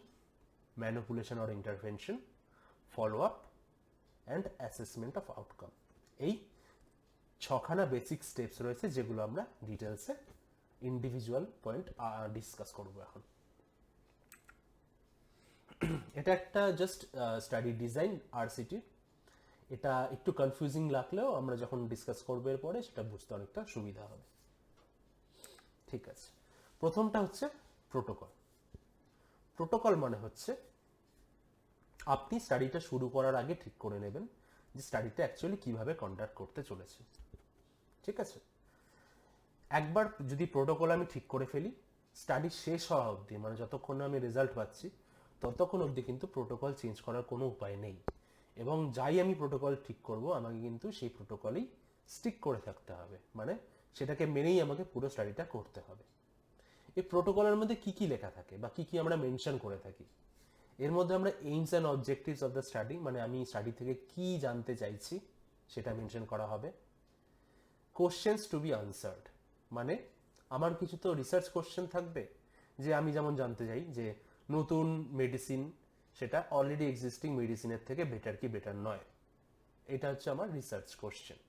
manipulation or intervention, follow up and assessment of outcome। এই ছখানা বেসিক স্টেপস রয়েছে যেগুলো আমরা ডিটেলসে ইন্ডিভিজুয়াল পয়েন্ট ডিসকাস করব এখন। এটা একটা জাস্ট স্টাডি ডিজাইন আরসিটি। এটা একটু কনফিউজিং লাগলেও আমরা যখন ডিসকাস করবো এরপরে সেটা বুঝতে অনেকটা সুবিধা হবে। ঠিক আছে, প্রথমটা হচ্ছে প্রোটোকল। প্রোটোকল মানে হচ্ছে আপনি স্টাডিটা শুরু করার আগে ঠিক করে নেবেন যে স্টাডিটা অ্যাকচুয়ালি কিভাবে কন্ডাক্ট করতে চলেছে। ঠিক আছে, একবার যদি প্রোটোকল আমি ঠিক করে ফেলি, স্টাডি শেষ হওয়া অবধি মানে যতক্ষণ না আমি রেজাল্ট পাচ্ছি ততক্ষণ অবধি কিন্তু প্রোটোকল চেঞ্জ করার কোনো উপায় নেই। এবং যাই আমি প্রোটোকল ঠিক করব আমাকে কিন্তু সেই প্রোটোকলেই স্টিক করে থাকতে হবে, মানে সেটাকে মেনেই আমাকে পুরো স্টাডিটা করতে হবে। এই প্রোটোকলের মধ্যে কি কি লেখা থাকে বা কি কি আমরা মেনশন করে থাকি, এর মধ্যে আমরা AIIMS and objectives of the study, মানে আমি স্টাডি থেকে কি জানতে চাইছি সেটা মেনশন করা হবে। কোশ্চেন্স টু বি আনসার্ড, মানে আমার কিছু তো রিসার্চ কোশ্চেন থাকবে, যে আমি যেমন জানতে চাই যে নতুন মেডিসিন সেটা অলরেডি এক্সিস্টিং মেডিসিনের থেকে বেটার কি বেটার নয়, এটা হচ্ছে আমার রিসার্চ কোশ্চেন।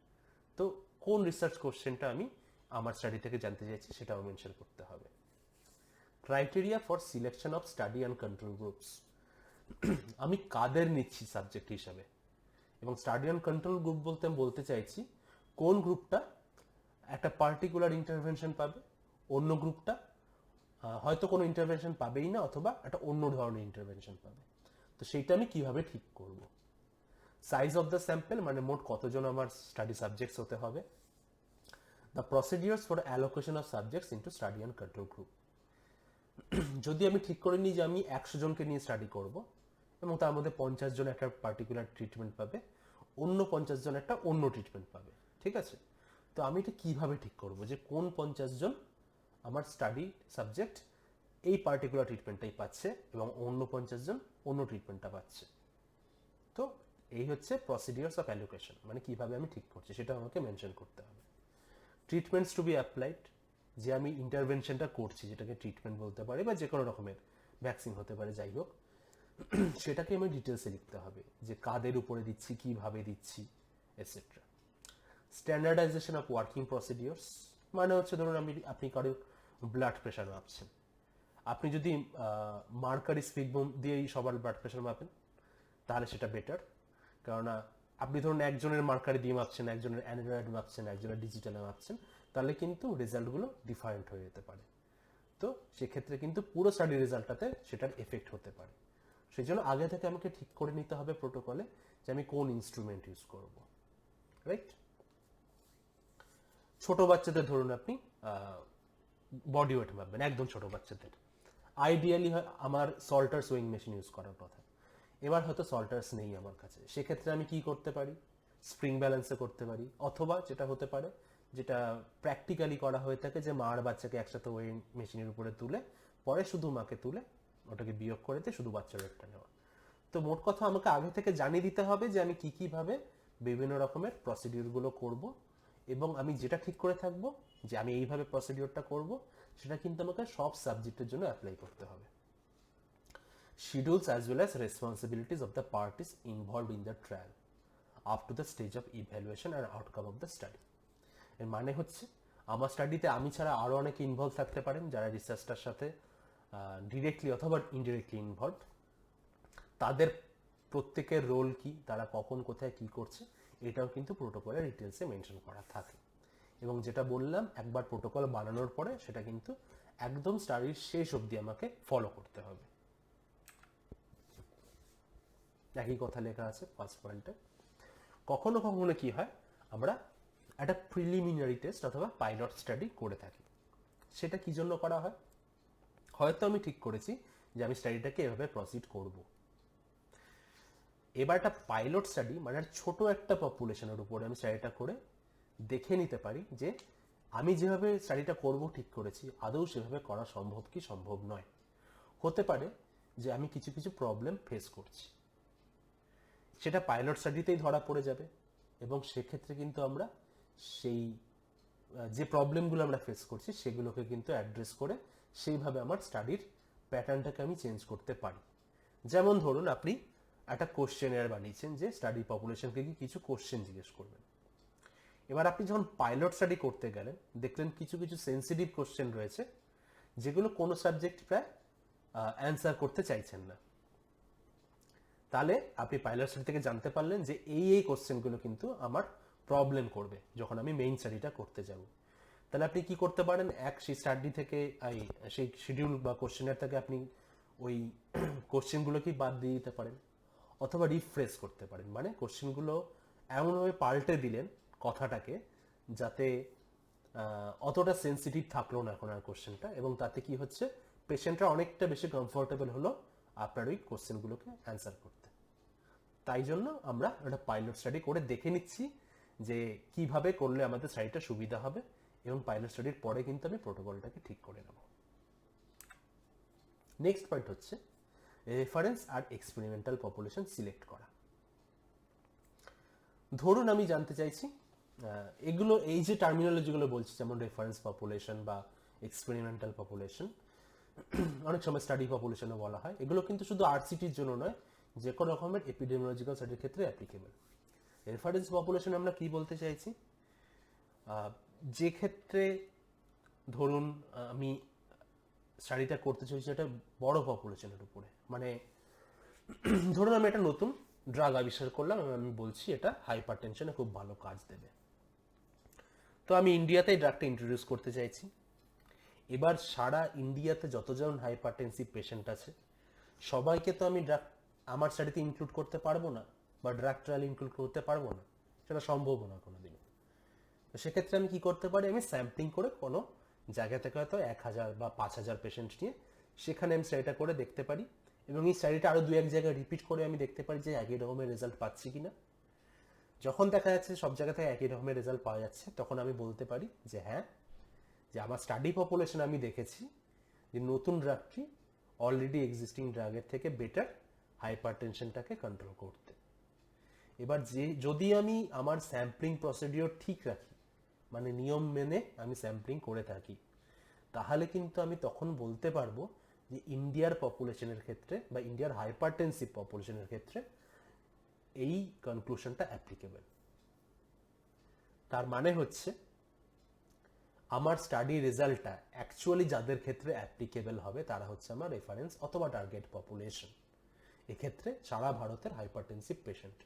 তো কোন রিসার্চ কোশ্চেনটা আমি আমার স্টাডি থেকে জানতে চাইছি সেটাও মেনশন করতে হবে। Criteria for selection of study and control groups, আমি কাদের নিচ্ছি সাবজেক্ট হিসাবে, এবং স্টাডি অ্যান্ড কন্ট্রোল গ্রুপ বলতে আমি বলতে চাইছি কোন গ্রুপটা একটা পার্টিকুলার ইন্টারভেনশন পাবে, অন্য গ্রুপটা হয়তো কোনো ইন্টারভেনশন পাবেই না অথবা একটা অন্য ধরনের ইন্টারভেনশন পাবে। তো সেইটা আমি কিভাবে ঠিক করব। সাইজ অফ দ্য স্যাম্পল, মানে মোট কতজন আমার স্টাডি সাবজেক্টস হতে হবে। The procedures for allocation of subjects into study and control group, যদি আমি ঠিক করে নিই যে আমি 100 জনকে নিয়ে স্টাডি করব এবং তার মধ্যে 50 জন একটা পার্টিকুলার ট্রিটমেন্ট পাবে, অন্য 50 জন একটা অন্য ট্রিটমেন্ট পাবে। ঠিক আছে, তো আমি এটা কিভাবে ঠিক করব যে কোন 50 জন আমার স্টাডি সাবজেক্ট এই পার্টিকুলার ট্রিটমেন্টটাই পাচ্ছে এবং অন্য 50 জন অন্য ট্রিটমেন্টটা পাচ্ছে। তো এই হচ্ছে প্রসিডিওর্স অফ অ্যালোকেশন, মানে কিভাবে আমি ঠিক করছি সেটা আমাকে মেনশন করতে হবে। ট্রিটমেন্টস টু বি অ্যাপ্লাইড, যে আমি ইন্টারভেনশনটা করছি যেটাকে ট্রিটমেন্ট বলতে পারি বা যে কোনো রকমের ভ্যাকসিন হতে পারে, যাই হোক সেটাকে আমি ডিটেলসে লিখতে হবে যে কাদের উপরে দিচ্ছি, কিভাবে দিচ্ছি, etcetera. Standardisation of working procedures, মানে হচ্ছে ধরুন আপনি কারো ব্লাড প্রেশার মাপছেন, আপনি যদি মার্কারি স্পিড বোম দিয়েই সবার ব্লাড প্রেশার মাপেন তাহলে সেটা বেটার, কেননা আপনি ধরুন একজনের মার্কারি দিয়ে মাপছেন, একজনের অ্যান্ড্রয়েড মাপছেন, একজনের ডিজিটালে মাপছেন, তাহলে কিন্তু রেজাল্টগুলো ডিফারেন্ট হয়ে যেতে পারে। তো সেক্ষেত্রে কিন্তু পুরো স্টাডি রেজাল্টটাতে সেটার এফেক্ট হতে পারে। সেই জন্য আগে থেকে আমাকে ঠিক করে নিতে হবে প্রোটোকলে যে আমি কোন ইনস্ট্রুমেন্ট ইউজ করব, রাইট। ছোট বাচ্চাদের ধরুন আপনি বডি ওয়েট মাপবেন, একদম ছোট বাচ্চাদের আইডিয়ালি আমার সল্টার্স ওয়িং মেশিন ইউজ করার কথা। এবার হয়তো সল্টার্স নেই আমার কাছে, সেক্ষেত্রে আমি কি করতে পারি, স্প্রিং ব্যালেন্সে করতে পারি, অথবা যেটা হতে পারে, যেটা প্র্যাকটিক্যালি করা হয়ে থাকে, যে মা আর বাচ্চাকে একসাথে ওয়েইং মেশিনের উপরে তুলে পরে শুধু মাকে তুলে ওটাকে বিয়োগ করে দিয়ে শুধু বাচ্চার ওয়েটটা নেওয়া। তো মোট কথা আমাকে আগে থেকে জানিয়ে দিতে হবে যে আমি কি কিভাবে বিভিন্ন রকমের প্রসিডিওরগুলো করব, এবং আমি যেটা ঠিক করে থাকবো যে আমি এইভাবে প্রসিডিওরটা করব সেটা কিন্তু আমাকে সব সাবজেক্টের জন্য অ্যাপ্লাই করতে হবে। Schedules as well as responsibilities of the parties involved in the trial up to the stage of evaluation and outcome of the study. এর মানে হচ্ছে আমার স্টাডিতে আমি ছাড়া আরও অনেকে ইনভলভ থাকতে পারেন যারা রিসার্চটার সাথে ডিরেক্টলি অথবা ইনডিরেক্টলি ইনভলভ, তাদের প্রত্যেকের রোল কি, তারা কখন কোথায় কি করছে, এটাও কিন্তু প্রোটোকলের ডিটেলসে মেনশন করা থাকে। এবং যেটা বললাম, একবার প্রোটোকল বানানোর পরে সেটা কিন্তু একদম স্টাডির শেষ অবধি আমাকে ফলো করতে হবে। একই কথা লেখা আছে ফার্স্ট পয়েন্টে। কখনো কখনো কি হয়, আমরা একটা প্রিলিমিনারি টেস্ট অথবা পাইলট স্টাডি করে থাকি। সেটা কি জন্য করা হয়, হয়তো আমি ঠিক করেছি যে আমি স্টাডিটাকে এভাবে প্রসিড করব। এবার একটা পাইলট স্টাডি মানে ছোট একটা পপুলেশনের উপরে আমি স্টাডিটা করে দেখে নিতে পারি যে আমি যেভাবে স্টাডিটা করব ঠিক করেছি আদৌ সেভাবে করা সম্ভব কি সম্ভব নয়। হতে পারে যে আমি কিছু কিছু প্রবলেম ফেস করছি, সেটা পাইলট স্টাডিতেই ধরা পড়ে যাবে, এবং সেক্ষেত্রে কিন্তু আমরা সেই যে প্রবলেমগুলো আমরা ফেস করছি সেগুলোকে কিন্তু অ্যাড্রেস করে সেইভাবে আমার স্টাডির প্যাটার্নটাকে আমি চেঞ্জ করতে পারি। যেমন ধরুন আপনি একটা কোশ্চেনের বানিয়েছেন যে স্টাডি পপুলেশনকে কি কিছু কোশ্চেন জিজ্ঞেস করবেন। এবার আপনি যখন পাইলট স্টাডি করতে গেলেন দেখলেন কিছু কিছু সেন্সিটিভ কোশ্চেন রয়েছে যেগুলো কোনো সাবজেক্ট প্রায় অ্যান্সার করতে চাইছেন না। তাহলে আপনি পাইলট স্টাডি থেকে জানতে পারলেন যে এই কোশ্চেনগুলো কিন্তু আমার প্রবলেম করবে যখন আমি মেইন স্টাডিটা করতে যাব। তাহলে আপনি কি করতে পারেন, সেই স্টাডি থেকে সেই শিডিউল বা কোশ্চেনের থেকে আপনি ওই কোশ্চেনগুলোকে বাদ দিয়ে দিতে পারেন, অথবা রিফ্রেশ করতে পারেন, মানে কোশ্চেনগুলো এমনভাবে পাল্টে দিলেন কথাটাকে যাতে অতটা সেন্সিটিভ থাকলো না এখন আর কোশ্চেনটা, এবং তাতে কি হচ্ছে পেশেন্টরা অনেকটা বেশি কমফোর্টেবল হলো আপনার ওই কোশ্চেনগুলোকে অ্যান্সার করতে। তাই জন্য আমরা একটা পাইলট স্টাডি করে দেখে নিচ্ছি যে কিভাবে করলে আমাদের স্টাডিটা সুবিধা হবে, এবং পাইলট স্টাডির পরে কিন্তু আমি প্রোটোকলটাকে ঠিক করে নেব। নেক্সট পয়েন্ট হচ্ছে রেফারেন্স আর এক্সপেরিমেন্টাল পপুলেশন সিলেক্ট করা। ধরুন আমি জানতে চাইছি এগুলো, এই যে টার্মিনোলজিগুলো বলছি যেমন রেফারেন্স পপুলেশন বা এক্সপেরিমেন্টাল পপুলেশন, অনেক সময় স্টাডি পপুলেশনও বলা হয়, এগুলো কিন্তু শুধু আরসিটির জন্য নয়, যে কোনো রকমের এপিডেমিওলজিক্যাল স্টাডির ক্ষেত্রে অ্যাপ্লিকেবল। রেফারেন্স পপুলেশন আমরা কি বলতে চাইছি, যে ক্ষেত্রে ধরুন আমি স্টাডিটা করতে চাইছি একটা বড় পপুলেশনের উপরে, মানে ধরুন আমি একটা নতুন ড্রাগ আবিষ্কার করলাম, আমি বলছি এটা হাইপার টেনশনে খুব ভালো কাজ দেবে, তো আমি ইন্ডিয়াতে এই ড্রাগটা ইন্ট্রোডিউস করতে চাইছি। এবার সারা ইন্ডিয়াতে যতজন হাইপারটেনসিভ পেশেন্ট আছে সবাইকে তো আমি ড্রাগ আমার স্টাডিতে ইনক্লুড করতে পারবো না, বা ড্রাগ ট্রায়াল ইনক্লুড করতে পারবো না, সেটা সম্ভব না কোনোদিন। তো সেক্ষেত্রে আমি কি করতে পারি, আমি স্যাম্পলিং করে কোনো জায়গা থেকে হয়তো 1,000 বা 5,000 পেশেন্ট নিয়ে সেখানে আমি স্টাডিটা করে দেখতে পারি, এবং এই স্টাডিটা আরও 2-1 জায়গায় রিপিট করে আমি দেখতে পারি যে একই রকমের রেজাল্ট পাচ্ছি কিনা। যখন দেখা যাচ্ছে সব জায়গা থেকে একই রকমের রেজাল্ট পাওয়া যাচ্ছে, তখন আমি বলতে পারি যে হ্যাঁ, যে আমার স্টাডি পপুলেশন আমি দেখেছি যে নতুন ড্রাগটি অলরেডি এক্সিস্টিং ড্রাগের থেকে বেটার হাইপার টেনশনটাকে কন্ট্রোল করতে। এবার যদি আমি আমার স্যাম্পলিং প্রসিডিওর ঠিক রাখি, মানে নিয়ম মেনে আমি স্যাম্পলিং করে থাকি, তাহলে কিন্তু আমি তখন বলতে পারবো যে ইন্ডিয়ার পপুলেশনের ক্ষেত্রে বা ইন্ডিয়ার হাইপারটেনসিভ পপুলেশনের ক্ষেত্রে এই কনক্লুশনটা অ্যাপ্লিকেবল। তার মানে হচ্ছে আমার স্টাডি রেজাল্টটা অ্যাকচুয়ালি যাদের ক্ষেত্রে অ্যাপ্লিকেবল হবে তারা হচ্ছে আমার রেফারেন্স অথবা টার্গেট পপুলেশন, এক্ষেত্রে সারা ভারতের হাইপারটেনসিভ পেশেন্ট।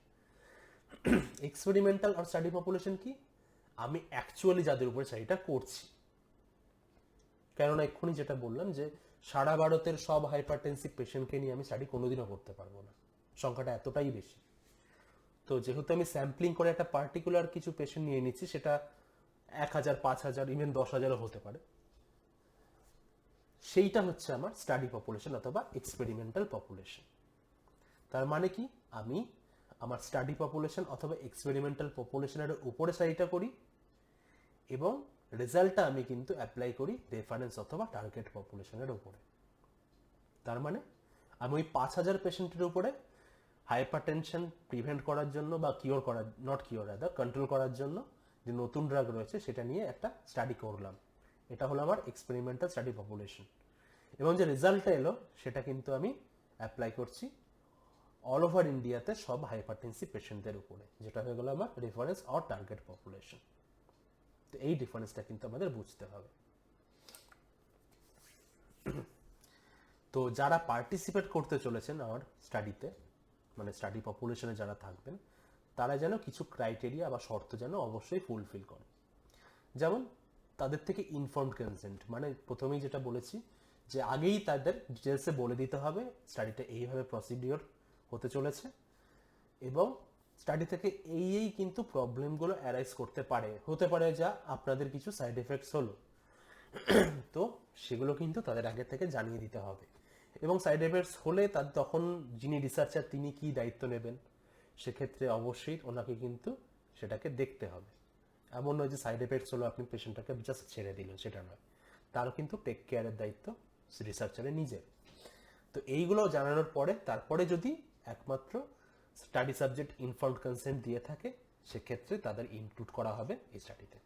এক্সপেরিমেন্টাল আর স্টাডি পপুলেশন কি, আমি অ্যাকচুয়ালি যাদের উপরে স্টাডিটা করছি, কেননা এক্ষুনি যেটা বললাম যে সারা ভারতের সব হাইপারটেনসিভ পেশেন্টকে নিয়ে আমি স্টাডি কোনোদিনও করতে পারবো না, সংখ্যাটা এতটাই বেশি। তো যেহেতু আমি স্যাম্পলিং করে একটা পার্টিকুলার কিছু পেশেন্ট নিয়ে নিচ্ছি, সেটা 1,000, 5,000, ইভেন 10,000ও হতে পারে, সেইটা হচ্ছে আমার স্টাডি পপুলেশন অথবা এক্সপেরিমেন্টাল পপুলেশন। তার মানে কি, আমি আমার স্টাডি পপুলেশন অথবা এক্সপেরিমেন্টাল পপুলেশনের উপরে স্টাডিটা করি, এবং রেজাল্টটা আমি কিন্তু অ্যাপ্লাই করি রেফারেন্স অথবা টার্গেট পপুলেশনের উপরে। তার মানে আমি ওই 5,000 পেশেন্টের উপরে হাইপারটেনশন প্রিভেন্ট করার জন্য বা কিওর করার, নট কিওর রাদার কন্ট্রোল করার জন্য যে নতুন ড্রাগ রয়েছে সেটা নিয়ে একটা স্টাডি করলাম, এটা হলো আমার এক্সপেরিমেন্টাল স্টাডি পপুলেশন। এবং যে রেজাল্টটা এলো সেটা কিন্তু আমি অ্যাপ্লাই করছি অল ওভার ইন্ডিয়াতে সব হাইপারটেনসিভ পেশেন্টদের উপরে, যেটা হয়ে গেল আমার রেফারেন্স অর টার্গেট পপুলেশন। তো এই ডিফারেন্সটা কিন্তু আমাদের বুঝতে হবে। তো যারা পার্টিসিপেট করতে চলেছেন আমার স্টাডিতে, মানে স্টাডি পপুলেশনে যারা থাকবেন, তারা যেন কিছু ক্রাইটেরিয়া বা শর্ত যেন অবশ্যই ফুলফিল করে। যেমন তাদের থেকে ইনফর্মড কনসেন্ট, মানে প্রথমেই যেটা বলেছি যে আগেই তাদের ডিটেলসে বলে দিতে হবে স্টাডিটা এইভাবে প্রসিডিওর হতে চলেছে, এবং স্টাডি থেকে এই কিন্তু প্রবলেমগুলো অ্যারাইজ হতে পারে যা আপনাদের কিছু সাইড এফেক্টস হলো, তো সেগুলো কিন্তু তাদের আগে থেকে জানিয়ে দিতে হবে। এবং সাইড এফেক্টস হলে তখন যিনি রিসার্চার তিনি কি দায়িত্ব নেবেন, সেক্ষেত্রে অবশ্যই ওনাকে কিন্তু সেটাকে দেখতে হবে। এমন নয় যে সাইড এফেক্টস হলো আপনি পেশেন্টটাকে জাস্ট ছেড়ে দিলেন, সেটা নয়, তারও কিন্তু টেক কেয়ারের দায়িত্ব রিসার্চারের নিজের। তো এইগুলো জানানোর পরে তারপরে যদি একমাত্র স্টাডি সাবজেক্ট ইনফর্মড কনসেন্ট দিয়ে থাকে, সেক্ষেত্রে তাদের ইনক্লুড করা হবে এই স্টাডিতে।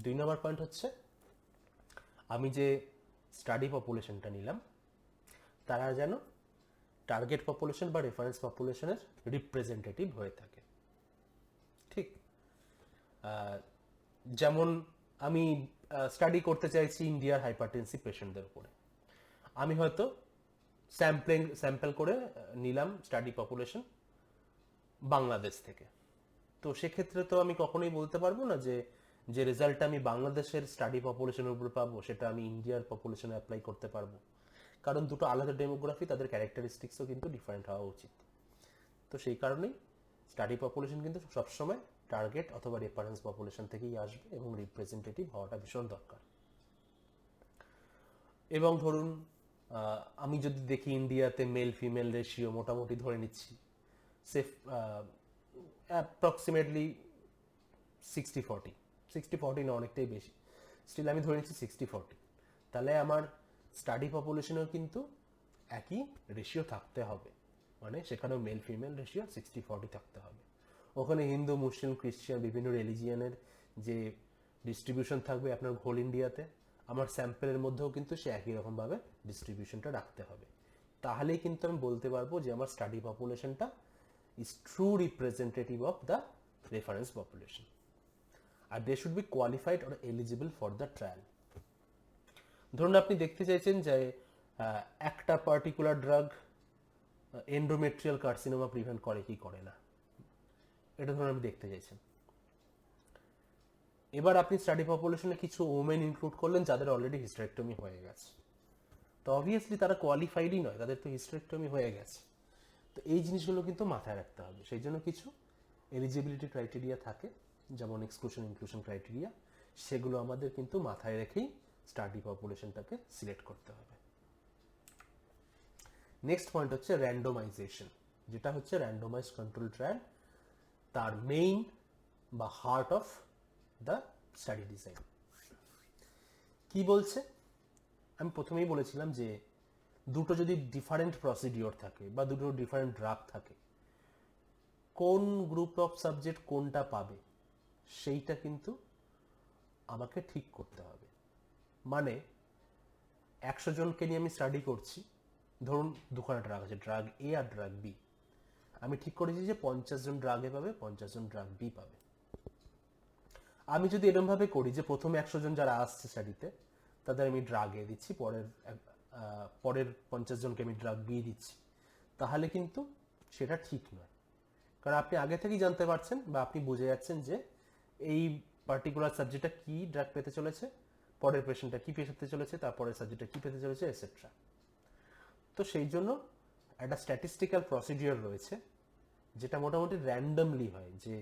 2 নম্বর পয়েন্ট হচ্ছে, আমি যে স্টাডি পপুলেশনটা নিলাম তারা যেন টার্গেট পপুলেশন বা রেফারেন্স পপুলেশনের রিপ্রেজেন্টেটিভ হয়ে থাকে। ঠিক যেমন আমি স্টাডি করতে চাইছি ইন্ডিয়ার হাইপারটেনসিভ পেশেন্টদের উপরে, আমি হয়তো স্যাম্পল করে নিলাম স্টাডি পপুলেশন বাংলাদেশ থেকে। তো সেক্ষেত্রে তো আমি কখনোই বলতে পারবো না যে যে রেজাল্টটা আমি বাংলাদেশের স্টাডি পপুলেশনের উপর পাবো সেটা আমি ইন্ডিয়ার পপুলেশনে অ্যাপ্লাই করতে পারবো, কারণ দুটো আলাদা ডেমোগ্রাফি, তাদের ক্যারেক্টারিস্টিক্সও কিন্তু ডিফারেন্ট হওয়া উচিত। তো সেই কারণেই স্টাডি পপুলেশন কিন্তু সবসময় টার্গেট অথবা রেফারেন্স পপুলেশন থেকেই আসবে এবং রিপ্রেজেন্টেটিভ হওয়াটা ভীষণ দরকার। এবং ধরুন আমি যদি দেখি ইন্ডিয়াতে মেল ফিমেল রেশিও মোটামুটি ধরে নিচ্ছি সেফ অ্যাপ্রক্সিমেটলি 60-40, 60-40 না অনেকটাই বেশি, স্টিল আমি ধরে নিচ্ছি 60-40, তাহলে আমার স্টাডি পপুলেশনেও কিন্তু একই রেশিও থাকতে হবে, মানে সেখানেও মেল ফিমেল রেশিও 60-40 থাকতে হবে। ওখানে হিন্দু মুসলিম খ্রিস্টান বিভিন্ন রিলিজিয়ানের যে ডিস্ট্রিবিউশন থাকবে আপনার হোল ইন্ডিয়াতে, আমার স্যাম্পেলের মধ্যেও কিন্তু সে একই রকমভাবে ডিস্ট্রিবিউশনটা রাখতে হবে। তাহলেই কিন্তু আমি বলতে পারবো যে আমার স্টাডি পপুলেশনটা is true representative of the reference population, আর they should be qualified or eligible for the trial. ধরুন আপনি দেখতে চাইছেন যে একটা particular drug endometrial carcinoma prevent করে কি করে না, এটা ধরুন আপনি দেখতে চাইছেন। এবার আপনি স্টাডি পপুলেশনে কিছু ওমেন ইনক্লুড করলেন যাদের অলরেডি হিস্টেরেক্টমি হয়ে গেছে, তো অবভিয়াসলি তারা কোয়ালিফাইডই নয়, তাদের তো হিস্টেরেক্টমি হয়ে গেছে। তো এই জিনিসগুলো কিন্তু মাথায় রাখতে হবে, সেই জন্য কিছু এলিজিবিলিটি ক্রাইটেরিয়া থাকে, যেমন এক্সক্লুশন ইনক্লুশন ক্রাইটেরিয়া, সেগুলো আমাদের কিন্তু মাথায় রেখেই স্টাডি পপুলেশনটাকে সিলেক্ট করতে হবে। নেক্সট পয়েন্ট হচ্ছে র্যান্ডোমাইজেশন, যেটা হচ্ছে র্যান্ডোমাইজ কন্ট্রোল ট্রায়াল, তার মেইন বা heart of the study design. কি বলছে, আমি প্রথমেই বলেছিলাম যে দুটো যদি ডিফারেন্ট প্রসিডিওর থাকে বা দুটো ডিফারেন্ট ড্রাগ থাকে, কোন গ্রুপ অফ সাবজেক্ট কোনটা পাবে সেইটা কিন্তু আমাকে ঠিক করতে হবে। মানে 100 জনকে নিয়ে আমি স্টাডি করছি, ধরুন দুখানা ড্রাগ আছে, ড্রাগ এ আর ড্রাগ বি, আমি ঠিক করেছি যে 50 জন ড্রাগ এ পাবে, 50 জন ড্রাগ বি পাবে। আমি যদি এরকম ভাবে করি যে প্রথমে 100 জন যারা আসছে স্টাডিতে তাদের আমি ড্রাগ এ দিচ্ছি, পরের 50 জনকে আমি ড্রাগ বি দিচ্ছি, তাহলে কিন্তু সেটা ঠিক নয়। কারণ আপনি আগে থেকেই জানতে পারছেন বা আপনি বুঝে যাচ্ছেন যে এই পার্টিকুলার সাবজেক্টটা কি ড্রাগ পেতে চলেছে, পরের পেশেন্টটা কি পেতে চলেছে, তারপরের সাবজেক্টটা কি পেতে চলেছে, এটসেট্রা। তো সেই জন্য একটা স্ট্যাটিস্টিক্যাল প্রসিডিওর রয়েছে যেটা মোটামুটি র্যান্ডমলি হয়, যে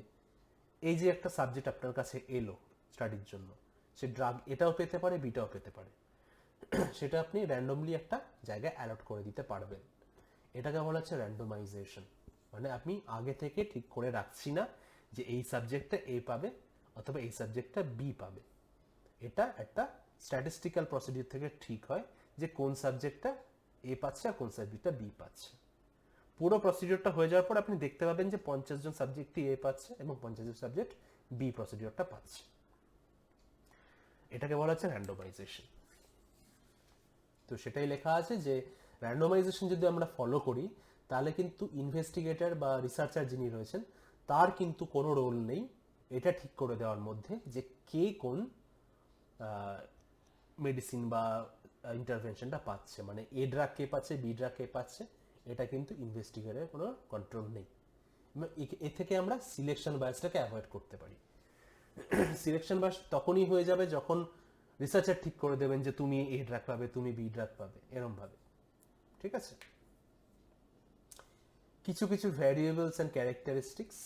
এই যে একটা সাবজেক্ট আপনার কাছে এলো স্টাডির জন্য, সে ড্রাগ এটাও পেতে পারে বিটাও পেতে পারে, সেটা আপনি র্যান্ডমলি একটা জায়গায় অ্যালট করে দিতে পারবেন। এটাকে বলা হচ্ছে র্যান্ডোমাইজেশন। মানে আপনি আগে থেকে ঠিক করে রাখছি না যে এই সাবজেক্টটা এ পাবে অথবা এই সাবজেক্টটা বি পাবে, এটা একটা স্ট্যাটিস্টিক্যাল প্রসিডিউর থেকে ঠিক হয় যে কোন সাবজেক্টটা এ পাচ্ছে আর কোন সাবজেক্টটা বি পাচ্ছে। পুরো প্রসিডিওরটা হয়ে যাওয়ার পর আপনি দেখতে পাবেন যে 50 জন সাবজেক্টই এ পাচ্ছে এবং 50 জন সাবজেক্ট বি প্রসিডিওরটা পাচ্ছে। এটাকে বলা হচ্ছে র্যান্ডোমাইজেশন। তো সেটাই লেখা আছে যে র্যান্ডোমাইজেশন যদি আমরা ফলো করি তাহলে কিন্তু ইনভেস্টিগেটর বা রিসার্চার যিনি রয়েছেন তার কিন্তু কোনো রোল নেই এটা ঠিক করে দেওয়ার মধ্যে যে কে কোন মেডিসিন বা ইন্টারভেনশনটা পাচ্ছে, মানে এ ড্রাগ কে পাচ্ছে বি ড্রাগ কে পাচ্ছে, এটা কিন্তু ইনভেস্টিগেটরের কোনো কন্ট্রোল নেই। এ থেকে আমরা সিলেকশন বায়াসটাকে অ্যাভয়েড করতে পারি। সিলেকশন বায়াস তখনই হয়ে যাবে যখন রিসার্চার ঠিক করে দেবেন যে তুমি এ ড্রাগ পাবে, তুমি বি ড্রাগ পাবে, এরম ভাবে। ঠিক আছে, কিছু কিছু ভ্যারিয়েবলস অ্যান্ড ক্যারেক্টারিস্টিক্স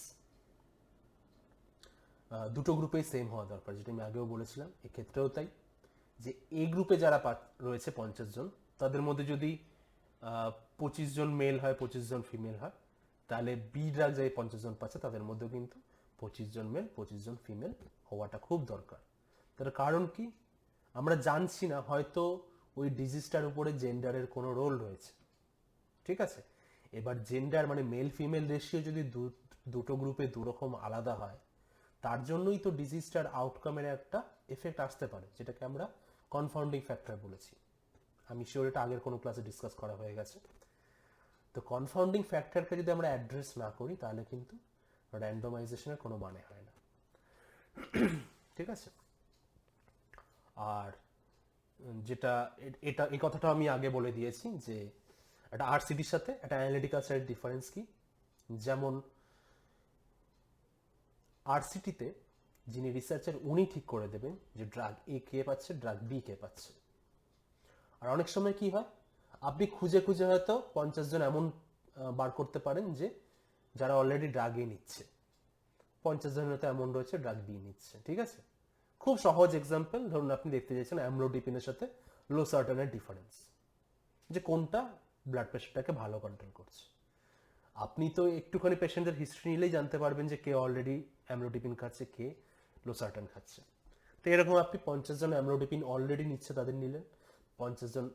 দুটো গ্রুপেই সেম হওয়া দরকার, যেটা আমি আগেও বলেছিলাম, এক্ষেত্রেও তাই। যে এ গ্রুপে যারা রয়েছে 50 জন, তাদের মধ্যে যদি 25 জন মেল হয় 25 জন ফিমেল হয়, তাহলে বি ড্রাগ যে 50 জন পাচ্ছে তাদের মধ্যেও কিন্তু 25 জন মেল 25 জন ফিমেল হওয়াটা খুব দরকার। তার কারণ কি, আমরা জানছি না, হয়তো ওই ডিজিজটার উপরে জেন্ডারের কোনো রোল রয়েছে। ঠিক আছে, এবার জেন্ডার মানে মেল ফিমেল রেশিও যদি দুটো গ্রুপে দুরকম আলাদা হয়, তার জন্যই তো ডিজিজটার আউটকামের একটা এফেক্ট আসতে পারে, যেটাকে আমরা কনফাউন্ডিং ফ্যাক্টর বলেছি। আমি শিওর এটা আগের কোনো ক্লাসে ডিসকাস করা হয়ে গেছে। তো কনফাউন্ডিং ফ্যাক্টরকে যদি আমরা অ্যাড্রেস না করি তাহলে কিন্তু র্যান্ডোমাইজেশনের কোনো মানে হয় না। ঠিক আছে, আর যেটা এটা এই কথাটা আমি আগে বলে দিয়েছি যে একটা আরসিটির সাথে একটা অ্যানালিটিক্যাল স্টাডির ডিফারেন্স কি? যেমন আরসিটিতে যিনি রিসার্চার উনি ঠিক করে দেবেন যে ড্রাগ এ কে পাচ্ছে, ড্রাগ বি কে পাচ্ছে। আর অনেক সময় কি হয়, আপনি খুঁজে খুঁজে হয়তো 50 জন এমন বার করতে পারেন যে যারা অলরেডি ড্রাগ এ নিচ্ছে, 50 জন হয়তো এমন রয়েছে ড্রাগ বি নিচ্ছে। ঠিক আছে, খুব সহজ এক্সাম্পল, ধরুন আপনি দেখতে চাইছেন অ্যামলোডিপিনের সাথে লোসার্টানের ডিফারেন্স, যে কোনটা ব্লাড প্রেশারটাকে ভালো কন্ট্রোল করছে। আপনি তো একটুখানি পেশেন্টের হিস্ট্রি নিলেই জানতে পারবেন যে কে অলরেডি অ্যামলোডিপিন খাচ্ছে, কে লোসার্টান খাচ্ছে। তো এরকম আপনি 50 জন অ্যামলোডিপিন অলরেডি নিচ্ছে তাদের নিলেন, 50 জন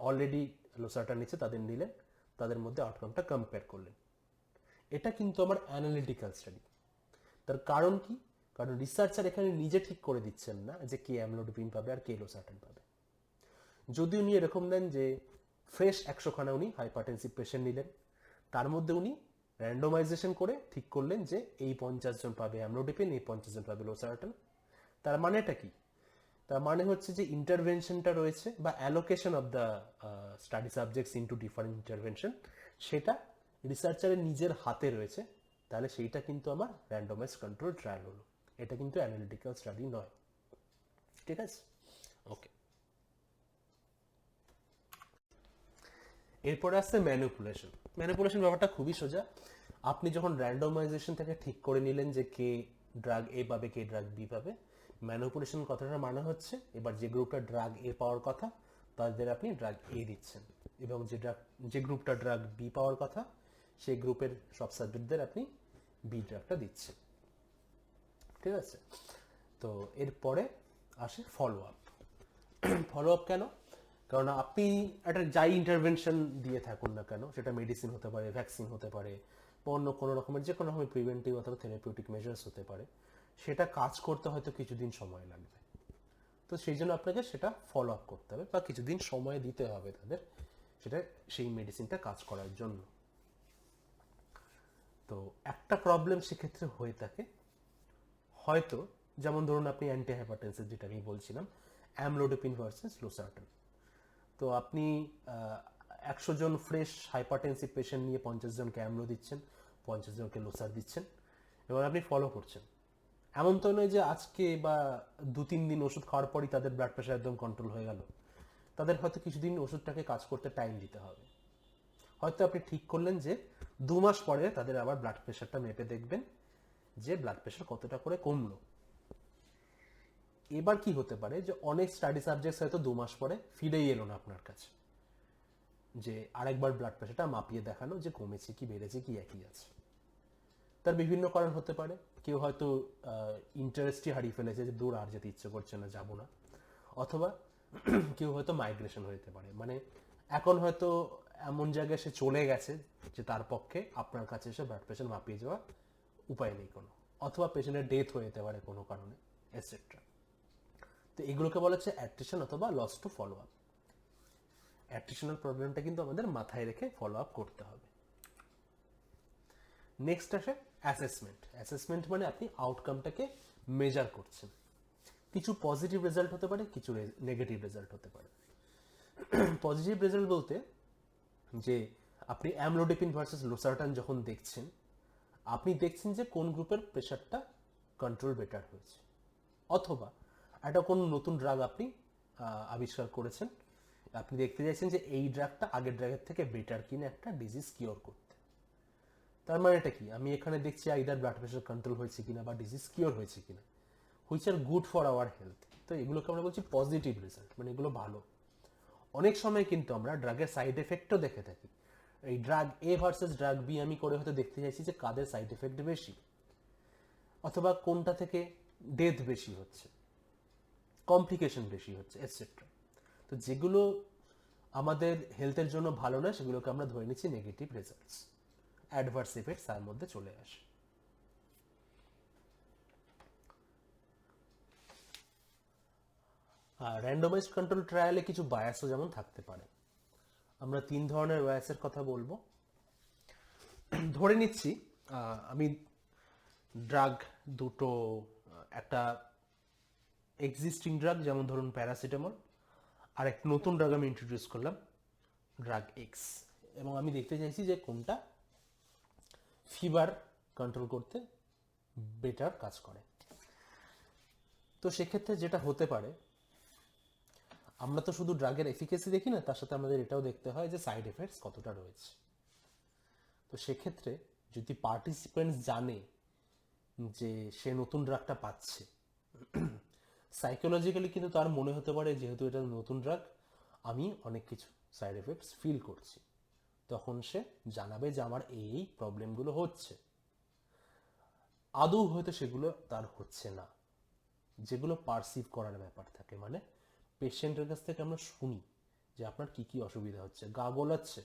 অলরেডি লোসার্টান নিচ্ছে তাদের নিলেন, তাদের মধ্যে আউটকামটা কম্পেয়ার করলেন। এটা কিন্তু আমার অ্যানালিটিক্যাল স্টাডি। তার কারণ কি? কারণ রিসার্চার এখানে নিজে ঠিক করে দিচ্ছেন না যে কে অ্যামলোডিপিন পাবে আর কে লোসার্টান পাবে। যদি উনি এরকম নেন যে ফ্রেশ 100খানা উনি হাইপারটেনসিভ পেশেন্ট নিলেন, তার মধ্যে উনি র্যান্ডোমাইজেশন করে ঠিক করলেন যে এই 50 জন পাবে অ্যামলোডিপিন, এই 50 জন পাবে লোসার্টান। তার মানেটা কি? তার মানে হচ্ছে যে ইন্টারভেনশনটা রয়েছে বা allocation of the study subjects into different intervention, সেটা রিসার্চারের নিজের হাতে রয়েছে। তাহলে সেইটা কিন্তু আমার র্যান্ডোমাইজ কন্ট্রোল ট্রায়াল হলো, এটা কিন্তু অ্যানালিটিক্যাল স্টাডি নয়। ঠিক আছে, ওকে। এরপরে আসছে ম্যানিপুলেশন। ম্যানিপুলেশন ব্যাপারটা খুবই সোজা। আপনি যখন র্যান্ডমাইজেশন থেকে ঠিক করে নিলেন যে কে ড্রাগ এ পাবে, কে ড্রাগ বি পাবে, ম্যানিপুলেশন কথাটার মানে হচ্ছে এবার যে গ্রুপটা ড্রাগ এ পাওয়ার কথা তাদের আপনি ড্রাগ এ দিচ্ছেন, এবং যে গ্রুপটা ড্রাগ বি পাওয়ার কথা সেই গ্রুপের সব সাবজেক্টদের আপনি বি ড্রাগটা দিচ্ছেন। ঠিক আছে, তো এরপরে আসে ফলো আপ। ফলো আপ কেন? কারণ আপনি একটা যাই ইন্টারভেনশন দিয়ে থাকুন না কেন, সেটা মেডিসিন হতে পারে, ভ্যাকসিন হতে পারে, বা অন্য কোনো রকমের যে কোনো রকমের প্রিভেন্টিভ অথবা থেরাপিউটিক মেজার্স হতে পারে, সেটা কাজ করতে হয়তো কিছুদিন সময় লাগবে। তো সেই জন্য আপনাকে সেটা ফলো আপ করতে হবে বা কিছুদিন সময় দিতে হবে তাদের সেটা সেই মেডিসিনটা কাজ করার জন্য। তো একটা প্রবলেম সেক্ষেত্রে হয়ে থাকে, হয়তো যেমন ধরুন আপনি অ্যান্টি হাইপারটেনসিভ যেটা আমি বলছিলাম, অ্যামলোডিপিন ভার্সেস লোসার্টান। তো আপনি 100 জন ফ্রেশ হাইপারটেনসিভ পেশেন্ট নিয়ে 50 জনকে অ্যামলো দিচ্ছেন, 50 জনকে লোসার দিচ্ছেন, এবার আপনি ফলো করছেন। এমন তো নয় যে আজকে বা 2-3 দিন ওষুধ খাওয়ার পরই তাদের ব্লাড প্রেশার একদম কন্ট্রোল হয়ে গেল। তাদের হয়তো কিছুদিন ওষুধটাকে কাজ করতে টাইম দিতে হবে। হয়তো আপনি ঠিক করলেন যে 2 মাস পরে তাদের আবার ব্লাড প্রেশারটা মেপে দেখবেন যে ব্লাড প্রেশার কতটা করে কমলো। এবার কি হতে পারে যে অনেক স্টাডি সাবজেক্টস হয়তো 2 মাস পরে ফিরেই এলো না আপনার কাছে, যে আরেকবার ব্লাড প্রেশারটা মাপিয়ে দেখানো যে কমেছে কি বেড়েছে কি একই আছে। তার বিভিন্ন কারণ হতে পারে, কেউ হয়তো ইন্টারেস্টই হারিয়ে ফেলেছে যে দূর আর যেতে ইচ্ছে করছে না, যাবো না। অথবা কেউ হয়তো মাইগ্রেশন হতে পারে, মানে এখন হয়তো এমন জায়গায় সে চলে গেছে যে তার পক্ষে আপনার কাছে এসে ব্লাড প্রেশার মাপিয়ে যাওয়া উপায় নেই কোনো, অথবা পেশেন্টের ডেথ হয়ে যেতে পারে কোনো কারণে, এটসেট্রা। তো এগুলোকে বলা হচ্ছে অ্যাট্রিশন অথবা লস টু ফলো আপ। অ্যাট্রিশনাল প্রবলেমটা কিন্তু আমাদের মাথায় রেখে ফলো আপ করতে হবে। নেক্সট আসে অ্যাসেসমেন্ট। অ্যাসেসমেন্ট মানে আপনি আউটকামটাকে মেজার করছেন। কিছু পজিটিভ রেজাল্ট হতে পারে, কিছু নেগেটিভ রেজাল্ট হতে পারে। পজিটিভ রেজাল্ট বলতে যে আপনি অ্যামলোডিপিন ভার্সেস লোসার্টান যখন দেখছেন, আপনি দেখছেন যে কোন গ্রুপের প্রেশারটা কন্ট্রোল বেটার হয়েছে, অথবা একটা কোন নতুন ড্রাগ আপনি আবিষ্কার করেছেন, আপনি দেখতে চাইছেন যে এই ড্রাগটা আগের ড্রাগের থেকে বেটার কিনা একটা ডিজিজ কিওর করতে। তার মানে এটা কি? আমি এখানে দেখছি আইদার ব্লাড প্রেশার কন্ট্রোল হয়েছে কিনা বা ডিজিজ কিওর হয়েছে কিনা, which are good for our health. তো এগুলোকে আমরা বলছি পজিটিভ রেজাল্ট, মানে এগুলো ভালো। অনেক সময় কিন্তু আমরা ড্রাগের সাইড এফেক্টও দেখে থাকি। এই ড্রাগ এ ভার্সেস ড্রাগ বি আমি করে হয়তো দেখতে চাইছি যে কাদের সাইড এফেক্ট বেশি, অথবা কোনটা থেকে ডেথ বেশি হচ্ছে, কমপ্লিকেশন বেশি হচ্ছে, এটসেট্রা। তো যেগুলো আমাদের হেলথের জন্য ভালো না সেগুলোকে আমরা ধরে নিচ্ছি নেগেটিভ রেজাল্টস, অ্যাডভার্স এফেক্টস তার মধ্যে চলে আসে। আর র্যান্ডমাইজড কন্ট্রোল ট্রায়ালে কিছু বায়াসও যেমন থাকতে পারে। আমরা 3 ধরনের বায়াসের কথা বলবো। ধরে নিচ্ছি আমি ড্রাগ দুটো, একটা এক্সিস্টিং ড্রাগ যেমন ধরুন প্যারাসিটামল, আর এক নতুন ড্রাগ আমি ইন্ট্রোডিউস করলাম ড্রাগ এক্স। এবং আমি দেখতে চাইছি যে কোনটা ফিভার কন্ট্রোল করতে বেটার কাজ করে। তো সেক্ষেত্রে যেটা হতে পারে, আমরা তো শুধু ড্রাগের এফিকেসি দেখি না, তার সাথে আমাদের এটাও দেখতে হয় যে সাইড এফেক্টস কতটা রয়েছে। তো সেক্ষেত্রে যদি পার্টিসিপেন্টস জানে যে সে নতুন ড্রাগটা পাচ্ছে, সাইকোলজিক্যালি কিন্তু তার মনে হতে পারে যেহেতু এটা নতুন ড্রাগ, আমি অনেক কিছু সাইড এফেক্টস ফিল করছি, তখন সে জানাবে যে আমার এই প্রবলেমগুলো হচ্ছে। আদৌ হয়তো সেগুলো তার হচ্ছে না, যেগুলো পারসিভ করার ব্যাপার থাকে, মানে পেশেন্টের কাছ থেকে আমরা শুনি যে আপনার কি কি অসুবিধা হচ্ছে, গা গোলাচ্ছে,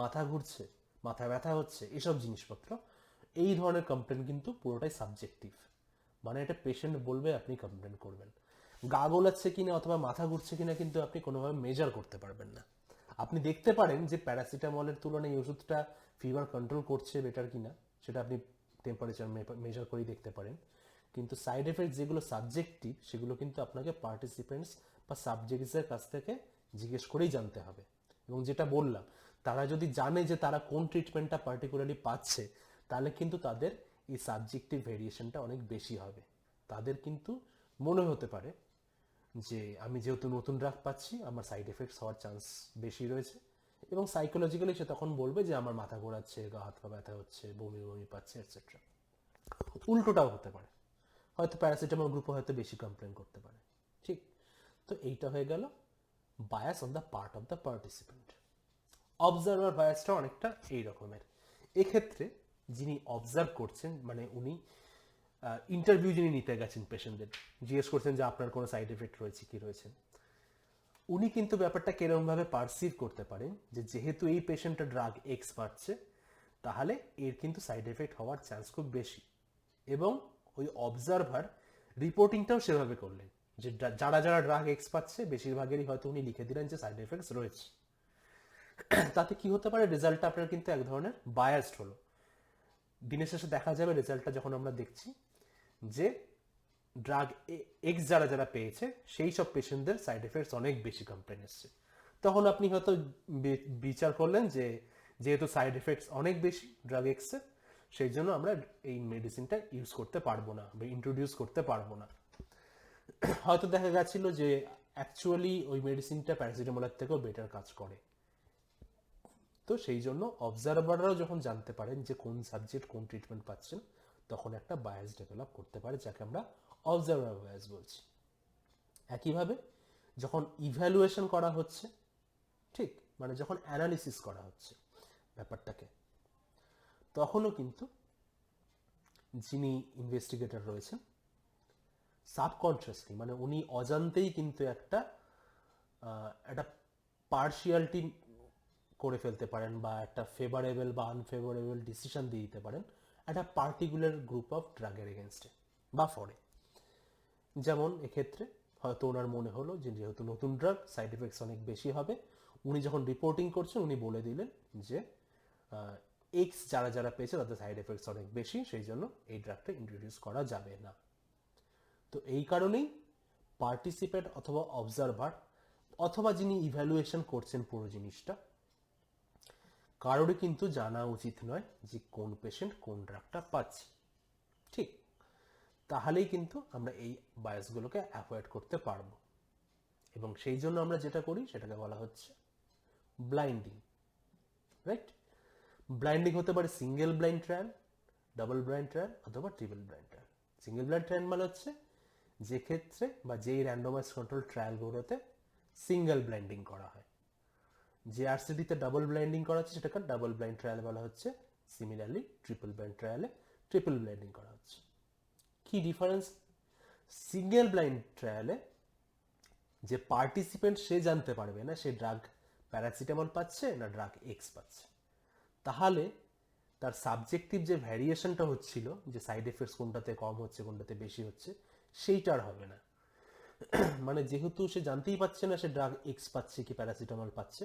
মাথা ঘুরছে, মাথা ব্যথা হচ্ছে, এসব জিনিসপত্র। এই ধরনের কমপ্লেন কিন্তু পুরোটাই সাবজেক্টিভ, মানে এটা পেশেন্ট বলবে, আপনি কমপ্লেন করবেন। গা গোলাচ্ছে কিনা অথবা মাথা ঘুরছে কিনা কিন্তু আপনি কোনোভাবে মেজার করতে পারবেন না। আপনি দেখতে পারেন যে প্যারাসিটামলের তুলনায় এই ওষুধটা ফিভার কন্ট্রোল করছে বেটার কিনা, সেটা আপনি টেম্পারেচার মেজার করেই দেখতে পারেন। কিন্তু সাইড এফেক্ট যেগুলো সাবজেক্টিভ, সেগুলো কিন্তু আপনাকে পার্টিসিপেন্টস বা সাবজেক্টসের কাছ থেকে জিজ্ঞেস করেই জানতে হবে। এবং যেটা বললাম, তারা যদি জানে যে তারা কোন ট্রিটমেন্টটা পার্টিকুলারলি পাচ্ছে, তাহলে কিন্তু তাদের এই সাবজেক্টিভ ভেরিয়েশনটা অনেক বেশি হবে। তাদের কিন্তু মনে হতে পারে যে আমি যেহেতু নতুন ড্রাগ পাচ্ছি, আমার সাইড এফেক্টস হওয়ার চান্স বেশি রয়েছে, এবং সাইকোলজিক্যালি সে তখন বলবে যে আমার মাথা ঘোরাচ্ছে, গা হাত পা ব্যথা হচ্ছে, বমি বমি পাচ্ছে, এটসেট্রা। উল্টোটাও হতে পারে, হয়তো প্যারাসিটামল গ্রুপও হয়তো বেশি কমপ্লেন করতে পারে। ঠিক, তো এইটা হয়ে গেল bias on the part of the participant. Observer বায়াসটা অনেকটা এই রকমের। এক্ষেত্রে যিনি অবজার্ভ করছেন, মানে উনি ইন্টারভিউ যিনি নিতে গেছেন পেশেন্টদের, জিজ্ঞেস করছেন যে আপনার কোনো সাইড এফেক্ট রয়েছে কি রয়েছে, উনি কিন্তু ব্যাপারটা কিরকমভাবে পারসিভ করতে পারেন যে যেহেতু এই পেশেন্টটা ড্রাগ এক্স পাচ্ছে, তাহলে এর কিন্তু সাইড এফেক্ট হওয়ার চান্স খুব বেশি। এবং ওই অবজারভার রিপোর্টিংটাও সেভাবে করলেন যে যারা যারা ড্রাগ এক্স পাচ্ছে বেশিরভাগেরই হয়তো উনি লিখে দিলেন যে সাইড এফেক্টস রয়েছে। তাতে কি হতে পারে, রেজাল্টটা আপনার কিন্তু এক ধরনের বায়াসড হলো। দিনের শেষে দেখা যাবে রেজাল্টটা যখন আমরা দেখছি যে ড্রাগ এক্স যারা যারা পেয়েছে সেই সব পেশেন্টদের সাইড এফেক্টস অনেক বেশি কমপ্লেন এসছে। তখন আপনি হয়তো বিচার করলেন যে যেহেতু সাইড এফেক্টস অনেক বেশি ড্রাগ এক্সের, সেই জন্য আমরা এই মেডিসিনটা ইউজ করতে পারবো না বা ইন্ট্রোডিউস করতে পারবো না। হয়তো দেখা গেছিল যে অ্যাকচুয়ালি ওই মেডিসিনটা প্যারাসিটামলের থেকেও বেটার কাজ করে। তো সেই জন্য অবজারভাররাও যখন জানতে পারেন যে কোন সাবজেক্ট কোন ট্রিটমেন্ট পাচ্ছেন, তখন একটা বায়াস ডেভেলপ করতে পারে, যাকে আমরা অবজারভার বায়াস বলছি। একইভাবে যখন ইভ্যালুয়েশন করা হচ্ছে, ঠিক, মানে যখন অ্যানালিসিস করা হচ্ছে ব্যাপারটাকে, তখনও কিন্তু যিনি ইনভেস্টিগেটর রয়েছেন সাবকনসিয়াসলি, মানে উনি অজান্তেই কিন্তু একটা পার্শিয়ালিটি করে ফেলতে পারেন বা একটা ফেভারেবল বা আনফেভারেবল ডিসিশন দিয়ে দিতে পারেন একটা পার্টিকুলার গ্রুপ অফ ড্রাগের এগেনস্টে বা ফরে। যেমন এক্ষেত্রে হয়তো ওনার মনে হলো যে যেহেতু নতুন ড্রাগ সাইড এফেক্টস অনেক বেশি হবে, উনি যখন রিপোর্টিং করছেন উনি বলে দিলেন যে এক্স যারা যারা পেয়েছে তাদের সাইড এফেক্টস অনেক বেশি, সেই জন্য এই ড্রাগটা ইন্ট্রোডিউস করা যাবে না। তো এই কারণেই পার্টিসিপেন্ট অথবা অবজারভার অথবা যিনি ইভ্যালুয়েশন করছেন পুরো জিনিসটা, কারোরই কিন্তু জানা উচিত নয় যে কোন পেশেন্ট কোন ড্রাগটা পাচ্ছে। ঠিক, তাহলেই কিন্তু আমরা এই বায়াসগুলোকে অ্যাভয়েড করতে পারবো। এবং সেই জন্য আমরা যেটা করি সেটাকে বলা হচ্ছে ব্লাইন্ডিং, রাইট? ব্লাইন্ডিং হতে পারে single blind trial, double blind trial অথবা triple blind trial. Single blind trial মানে হচ্ছে যে ক্ষেত্রে বা যেই র্যান্ডমাইজ কন্ট্রোল ট্রায়ালগুলোতে সিঙ্গেল ব্লাইন্ডিং করা হয়। যে আরসিডিতে ডাবল ব্লাইন্ডিং করা হচ্ছে সেটাকে ডাবল ব্লাইন্ড ট্রায়াল বলা হচ্ছে। সিমিলারলি ট্রিপল ব্লাইন্ড ট্রায়ালে ট্রিপল ব্লাইন্ডিং করা হচ্ছে। কি ডিফারেন্স? সিঙ্গেল ব্লাইন্ড ট্রায়ালে যে পার্টিসিপেন্ট সে জানতে পারবে না সে ড্রাগ প্যারাসিটামল পাচ্ছে না ড্রাগ এক্স পাচ্ছে। তাহলে তার সাবজেক্টিভ যে ভ্যারিয়েশনটা হচ্ছিল, যে সাইড এফেক্টস কোনটাতে কম হচ্ছে কোনটাতে বেশি হচ্ছে, সেইটা আর হবে না। মানে যেহেতু সে জানতেই পারছে না সে ড্রাগ এক্স পাচ্ছে কি প্যারাসিটামল পাচ্ছে,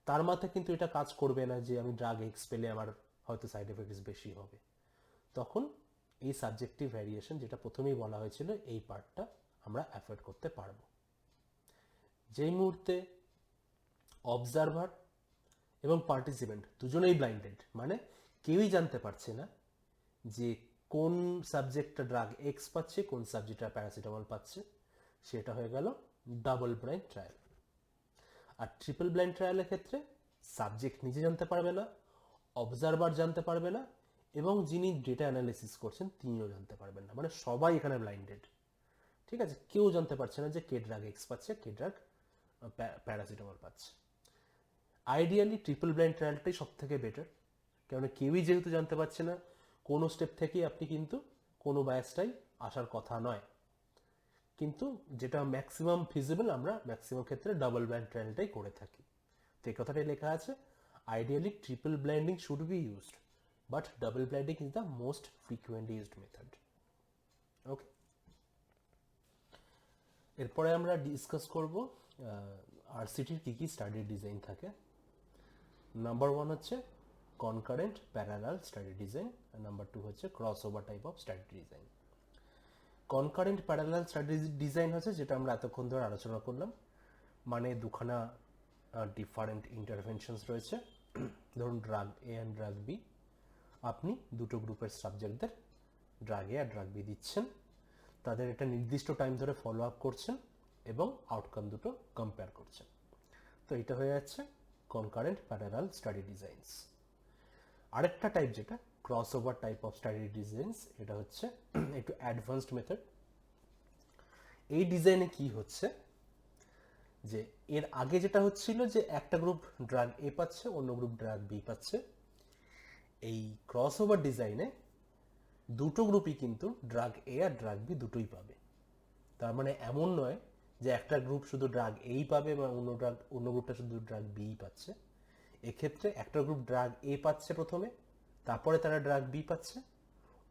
তার মাথায় কিন্তু এটা কাজ করবে না যে আমি ড্রাগ এক্স পেলে আমার হয়তো সাইড এফেক্টস বেশি হবে। তখন এই সাবজেক্টিভ ভ্যারিয়েশন যেটা প্রথমেই বলা হয়েছিল, এই পার্টটা আমরা অ্যাভয়েড করতে পারবো। যেই মুহূর্তে অবজারভার এবং পার্টিসিপেন্ট দুজনেই ব্লাইন্ডেড, মানে কেউই জানতে পারছে না যে কোন সাবজেক্টটা ড্রাগ এক্স পাচ্ছে, কোন সাবজেক্টটা প্যারাসিটামল পাচ্ছে। সেটা হয়ে গেল ডাবল ব্লাইন্ড ট্রায়াল। আর ট্রিপল ব্লাইন্ড ট্রায়ালের ক্ষেত্রে সাবজেক্ট নিজে জানতে পারবে না, অবজারভার জানতে পারবে না, এবং যিনি ডেটা অ্যানালিসিস করছেন তিনিও জানতে পারবেন না, মানে সবাই এখানে ব্লাইন্ডেড। ঠিক আছে, কেউ জানতে পারছে না যে কে ড্রাগ এক্স পাচ্ছে, কে ড্রাগ প্যারাসিটামল পাচ্ছে। আইডিয়ালি ট্রিপল ব্লাইন্ড ট্রায়ালটাই সব থেকে বেটার, কারণ কেউই যেহেতু জানতে পারছে না, কোনো স্টেপ থেকেই আপনি কিন্তু কোনো বায়াসটাই আসার কথা নয়। কিন্তু যেটা ম্যাক্সিমাম ফিজিবল, আমরা ম্যাক্সিমাম ক্ষেত্রে ডাবল ব্লাইন্ড ট্রায়ালটাই করে থাকি। তো এই কথাটাই লেখা আছে, ideally triple blinding should be used, but double blinding is the most frequently used method. Okay, এরপরে আমরা ডিসকাস করব আরসিটির কী কী স্টাডি ডিজাইন থাকে। নাম্বার 1 হচ্ছে কনকারেন্ট প্যারালাল স্টাডি ডিজাইন, আর নাম্বার 2 হচ্ছে cross over type of study design. Concurrent parallel study design হচ্ছে যেটা আমরা এতক্ষণ ধরে আলোচনা করলাম, মানে দুখানা ডিফারেন্ট ইন্টারভেনশনস রয়েছে। ধরুন drug A and drug B, আপনি দুটো গ্রুপের সাবজেক্টদের ড্রাগ এ আর ড্রাগ বি দিচ্ছেন, তাদের একটা নির্দিষ্ট টাইম ধরে ফলো আপ করছেন এবং আউটকাম দুটো কম্পেয়ার করছেন। তো এটা হয়ে যাচ্ছে কনকারেন্ট প্যারালাল স্টাডি ডিজাইনস। আরেকটা টাইপ যেটা cross over type of study designs, এটা হচ্ছে একটু অ্যাডভান্সড মেথড। এই ডিজাইনে কি হচ্ছে যে এর আগে যেটা হচ্ছিল যে একটা গ্রুপ ড্রাগ এ পাচ্ছে, অন্য গ্রুপ ড্রাগ বি পাচ্ছে, এই ক্রস ওভার ডিজাইনে দুটো গ্রুপই কিন্তু ড্রাগ এ আর ড্রাগ বি দুটোই পাবে। তার মানে এমন নয় যে একটা গ্রুপ শুধু ড্রাগ এই পাবে বা অন্য গ্রুপটা শুধু ড্রাগ বি পাচ্ছে। এক্ষেত্রে একটা গ্রুপ ড্রাগ এ পাচ্ছে প্রথমে, তারপরে তারা ড্রাগ বি পাচ্ছে,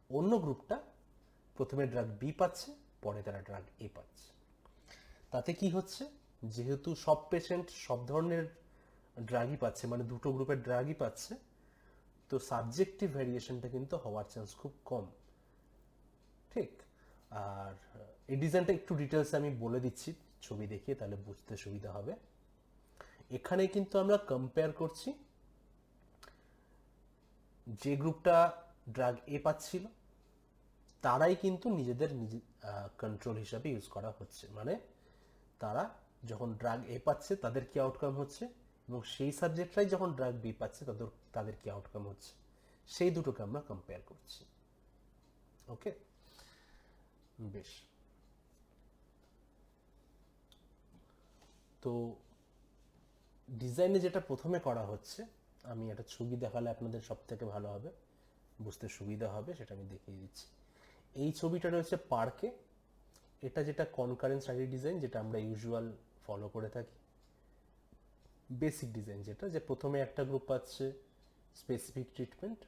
অন্য গ্রুপটা প্রথমে ড্রাগ বি পাচ্ছে, পরে তারা ড্রাগ এ পাচ্ছে। তাতে কি হচ্ছে, যেহেতু সব পেশেন্ট সব ধরনের ড্রাগই পাচ্ছে, মানে দুটো গ্রুপের ড্রাগই পাচ্ছে, তো সাবজেক্টিভ ভ্যারিয়েশনটা কিন্তু হওয়ার চান্স খুব কম। ঠিক, আর এই ডিজাইনটা একটু ডিটেলস আমি বলে দিচ্ছি ছবি দেখিয়ে, তাহলে বুঝতে সুবিধা হবে। এখানে কিন্তু আমরা কম্পেয়ার করছি যে গ্রুপটা ড্রাগ এ পাচ্ছিল তারাই কিন্তু নিজেদের কন্ট্রোল হিসাবে ইউজ করা হচ্ছে, মানে তারা যখন ড্রাগ এ পাচ্ছে তাদের কি আউটকাম হচ্ছে, এবং সেই সাবজেক্টরাই যখন ড্রাগ বি পাচ্ছে তাদের কি আউটকাম হচ্ছে, সেই দুটোকে আমরা কম্পেয়ার করছি। ওকে, বেশ। তো ডিজাইনে যেটা প্রথমে করা হচ্ছে, আমি একটা ছবি দেখালে আপনাদের সব থেকে ভালো হবে, বুঝতে সুবিধা হবে, সেটা আমি দেখিয়ে দিচ্ছি। এই ছবিটা রয়েছে পার্কে। এটা যেটা কনকারেন্ট স্টাডি ডিজাইন, যেটা আমরা ইউজুয়াল ফলো করে থাকি, বেসিক ডিজাইন যেটা, যে প্রথমে একটা গ্রুপ পাচ্ছে স্পেসিফিক ট্রিটমেন্ট,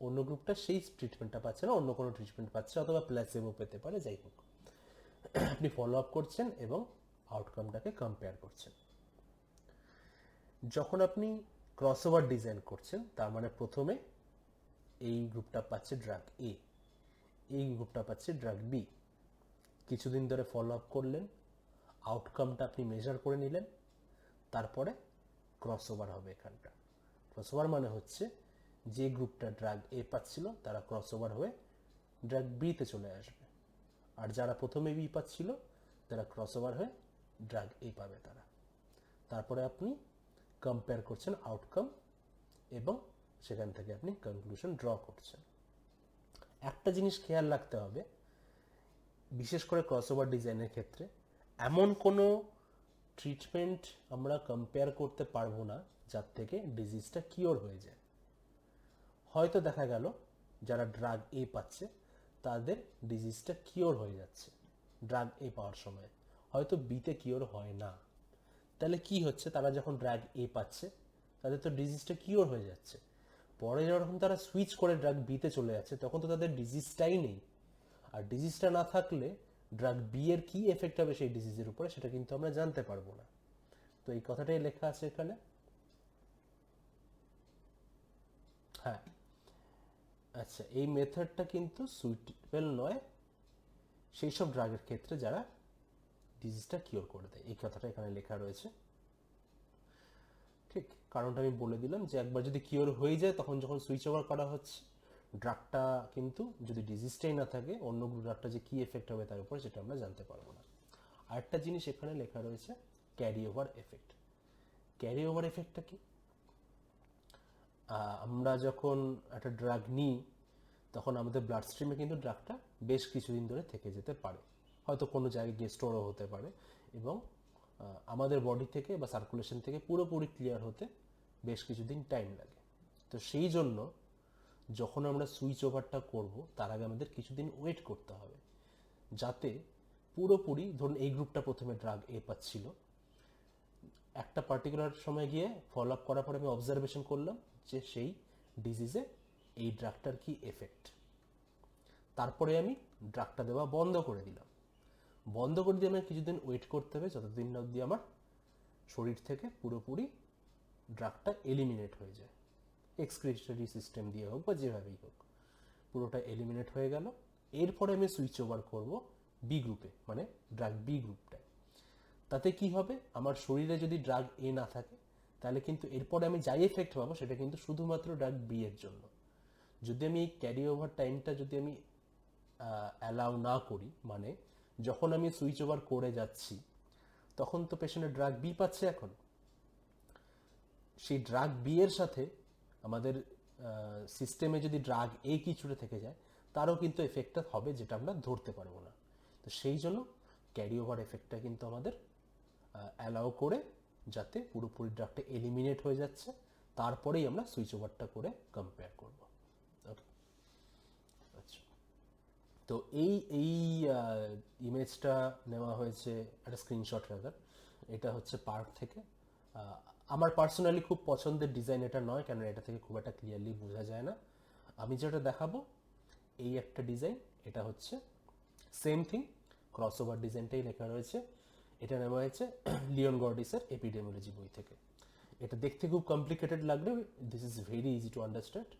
অন্য গ্রুপটা সেই ট্রিটমেন্টটা পাচ্ছে না, অন্য কোনো ট্রিটমেন্ট পাচ্ছে, অথবা প্ল্যাসেবো পেতে পারে, যাই হোক। আপনি ফলো আপ করছেন এবং আউটকামটাকে কম্পেয়ার করছেন। যখন আপনি ক্রসওভার ডিজাইন করছেন, তার মানে প্রথমে এই গ্রুপটা পাচ্ছে ড্রাগ এ, এই গ্রুপটা পাচ্ছে ড্রাগ বি, কিছুদিন ধরে ফলো আপ করলেন, আউটকামটা আপনি মেজার করে নিলেন, তারপরে ক্রসওভার হবে। এখানটা ক্রসওভার মানে হচ্ছে যে গ্রুপটা ড্রাগ এ পাচ্ছিল তারা ক্রসওভার হয়ে ড্রাগ বিতে চলে আসবে, আর যারা প্রথমে বি পাচ্ছিল তারা ক্রসওভার হয়ে ড্রাগ এ পাবে তারা। তারপরে আপনি কম্পেয়ার করছেন আউটকাম, এবং সেখান থেকে আপনি কনক্লুশন ড্র করছেন। একটা জিনিস খেয়াল রাখতে হবে, বিশেষ করে ক্রসওভার ডিজাইনের ক্ষেত্রে, এমন কোনো ট্রিটমেন্ট আমরা কম্পেয়ার করতে পারবো না যার থেকে ডিজিজটা কিওর হয়ে যায়। হয়তো দেখা গেল যারা ড্রাগ এ পাচ্ছে তাদের ডিজিজটা কিওর হয়ে যাচ্ছে ড্রাগ এ পাওয়ার সময়, হয়তো বিতে কিওর হয় না। তাহলে কি হচ্ছে, তারা যখন ড্রাগ এ পাচ্ছে তাদের তো ডিজিজটা কিওর হয়ে যাচ্ছে, পরে যখন তারা সুইচ করে ড্রাগ বিতে চলে যাচ্ছে তখন তো তাদের ডিজিজটাই নেই। আর ডিজিজটা না থাকলে ড্রাগ বি এর কি এফেক্ট হবে সেই ডিজিজের উপরে, সেটা কিন্তু আমরা জানতে পারবো না। তো এই কথাটাই লেখা আছে এখানে। হ্যাঁ, আচ্ছা, এই মেথডটা কিন্তু সুইটেবল নয় সেই সব ড্রাগের ক্ষেত্রে যারা ডিজিজটা কিওর করে দেয়, এই কথাটা এখানে লেখা রয়েছে। ঠিক, কারণটা আমি বলে দিলাম যে একবার যদি কিওর হয়ে যায় তখন যখন সুইচ ওভার করা হচ্ছে ড্রাগটা কিন্তু যদি ডিজিজটাই না থাকে অন্য ড্রাগটা যে কি এফেক্ট হবে তার উপর সেটা আমরা জানতে পারবো না। আরেকটা জিনিস এখানে লেখা রয়েছে carry over effect. Carry over এফেক্টটা কি? আমরা যখন একটা ড্রাগ নিই তখন আমাদের ব্লাড স্ট্রিমে কিন্তু ড্রাগটা বেশ কিছুদিন ধরে থেকে যেতে পারে, হয়তো কোনো জায়গায় গিয়ে স্টোরও হতে পারে, এবং আমাদের বডি থেকে বা সার্কুলেশন থেকে পুরোপুরি ক্লিয়ার হতে বেশ কিছুদিন টাইম লাগে। তো সেই জন্য যখন আমরা সুইচ ওভারটা করব তার আগে আমাদের কিছুদিন ওয়েট করতে হবে, যাতে পুরোপুরি, ধরুন এই গ্রুপটা প্রথমে ড্রাগ এ পাচ্ছিল, একটা পার্টিকুলার সময় গিয়ে ফলো আপ করার পরে আমি অবজারভেশন করলাম যে সেই ডিজিজে এই ড্রাগটার কি এফেক্ট। তারপরে আমি ড্রাগটা দেওয়া বন্ধ করে দিলাম। বন্ধ করে দিয়ে আমাকে কিছুদিন ওয়েট করতে হবে, যতদিন না অবধি আমার শরীর থেকে পুরোপুরি ড্রাগটা এলিমিনেট হয়ে যায়, এক্সক্রিশনারি সিস্টেম দিয়ে হোক বা যেভাবেই হোক পুরোটা এলিমিনেট হয়ে গেল। এরপরে আমি সুইচ ওভার করব বি গ্রুপে, মানে ড্রাগ বি গ্রুপটায়। তাতে কি হবে, আমার শরীরে যদি ড্রাগ এ না থাকে তাহলে কিন্তু এরপরে আমি যাই এফেক্ট পাবো সেটা কিন্তু শুধুমাত্র ড্রাগ বি এর জন্য। যদি আমি এই ক্যারি ওভার টাইমটা যদি আমি অ্যালাউ না করি, মানে যখন আমি সুইচ ওভার করে যাচ্ছি তখন তো পেশেন্টের ড্রাগ বি পাচ্ছে, এখন সেই ড্রাগ বি এর সাথে আমাদের সিস্টেমে যদি ড্রাগ এ কিছুটা থেকে যায় তারও কিন্তু এফেক্টটা হবে, যেটা আমরা ধরতে পারবো না। তো সেই জন্য ক্যারি ওভার এফেক্টটা কিন্তু আমাদের অ্যালাউ করে, যাতে পুরোপুরি ড্রাগটা এলিমিনেট হয়ে যাচ্ছে তারপরেই আমরা সুইচ ওভারটা করে কম্পেয়ার করব। ওকে, আচ্ছা। তো এই এই ইমেজটা নেওয়া হয়েছে, একটা স্ক্রিনশট রাদার, এটা হচ্ছে পার্ক থেকে। আমার পার্সোনালি খুব পছন্দের ডিজাইন এটা নয়, কেন এটা থেকে খুব একটা ক্লিয়ারলি বোঝা যায় না। আমি যেটা দেখাবো এই একটা ডিজাইন, এটা হচ্ছে সেম থিং, ক্রস ওভার ডিজাইনটাই লেখা রয়েছে। এটা নেওয়া হয়েছে লিওন গর্ডিসের এপিডেমিওলজি বই থেকে। এটা দেখতে খুব কমপ্লিকেটেড লাগলেও this is very easy to understand.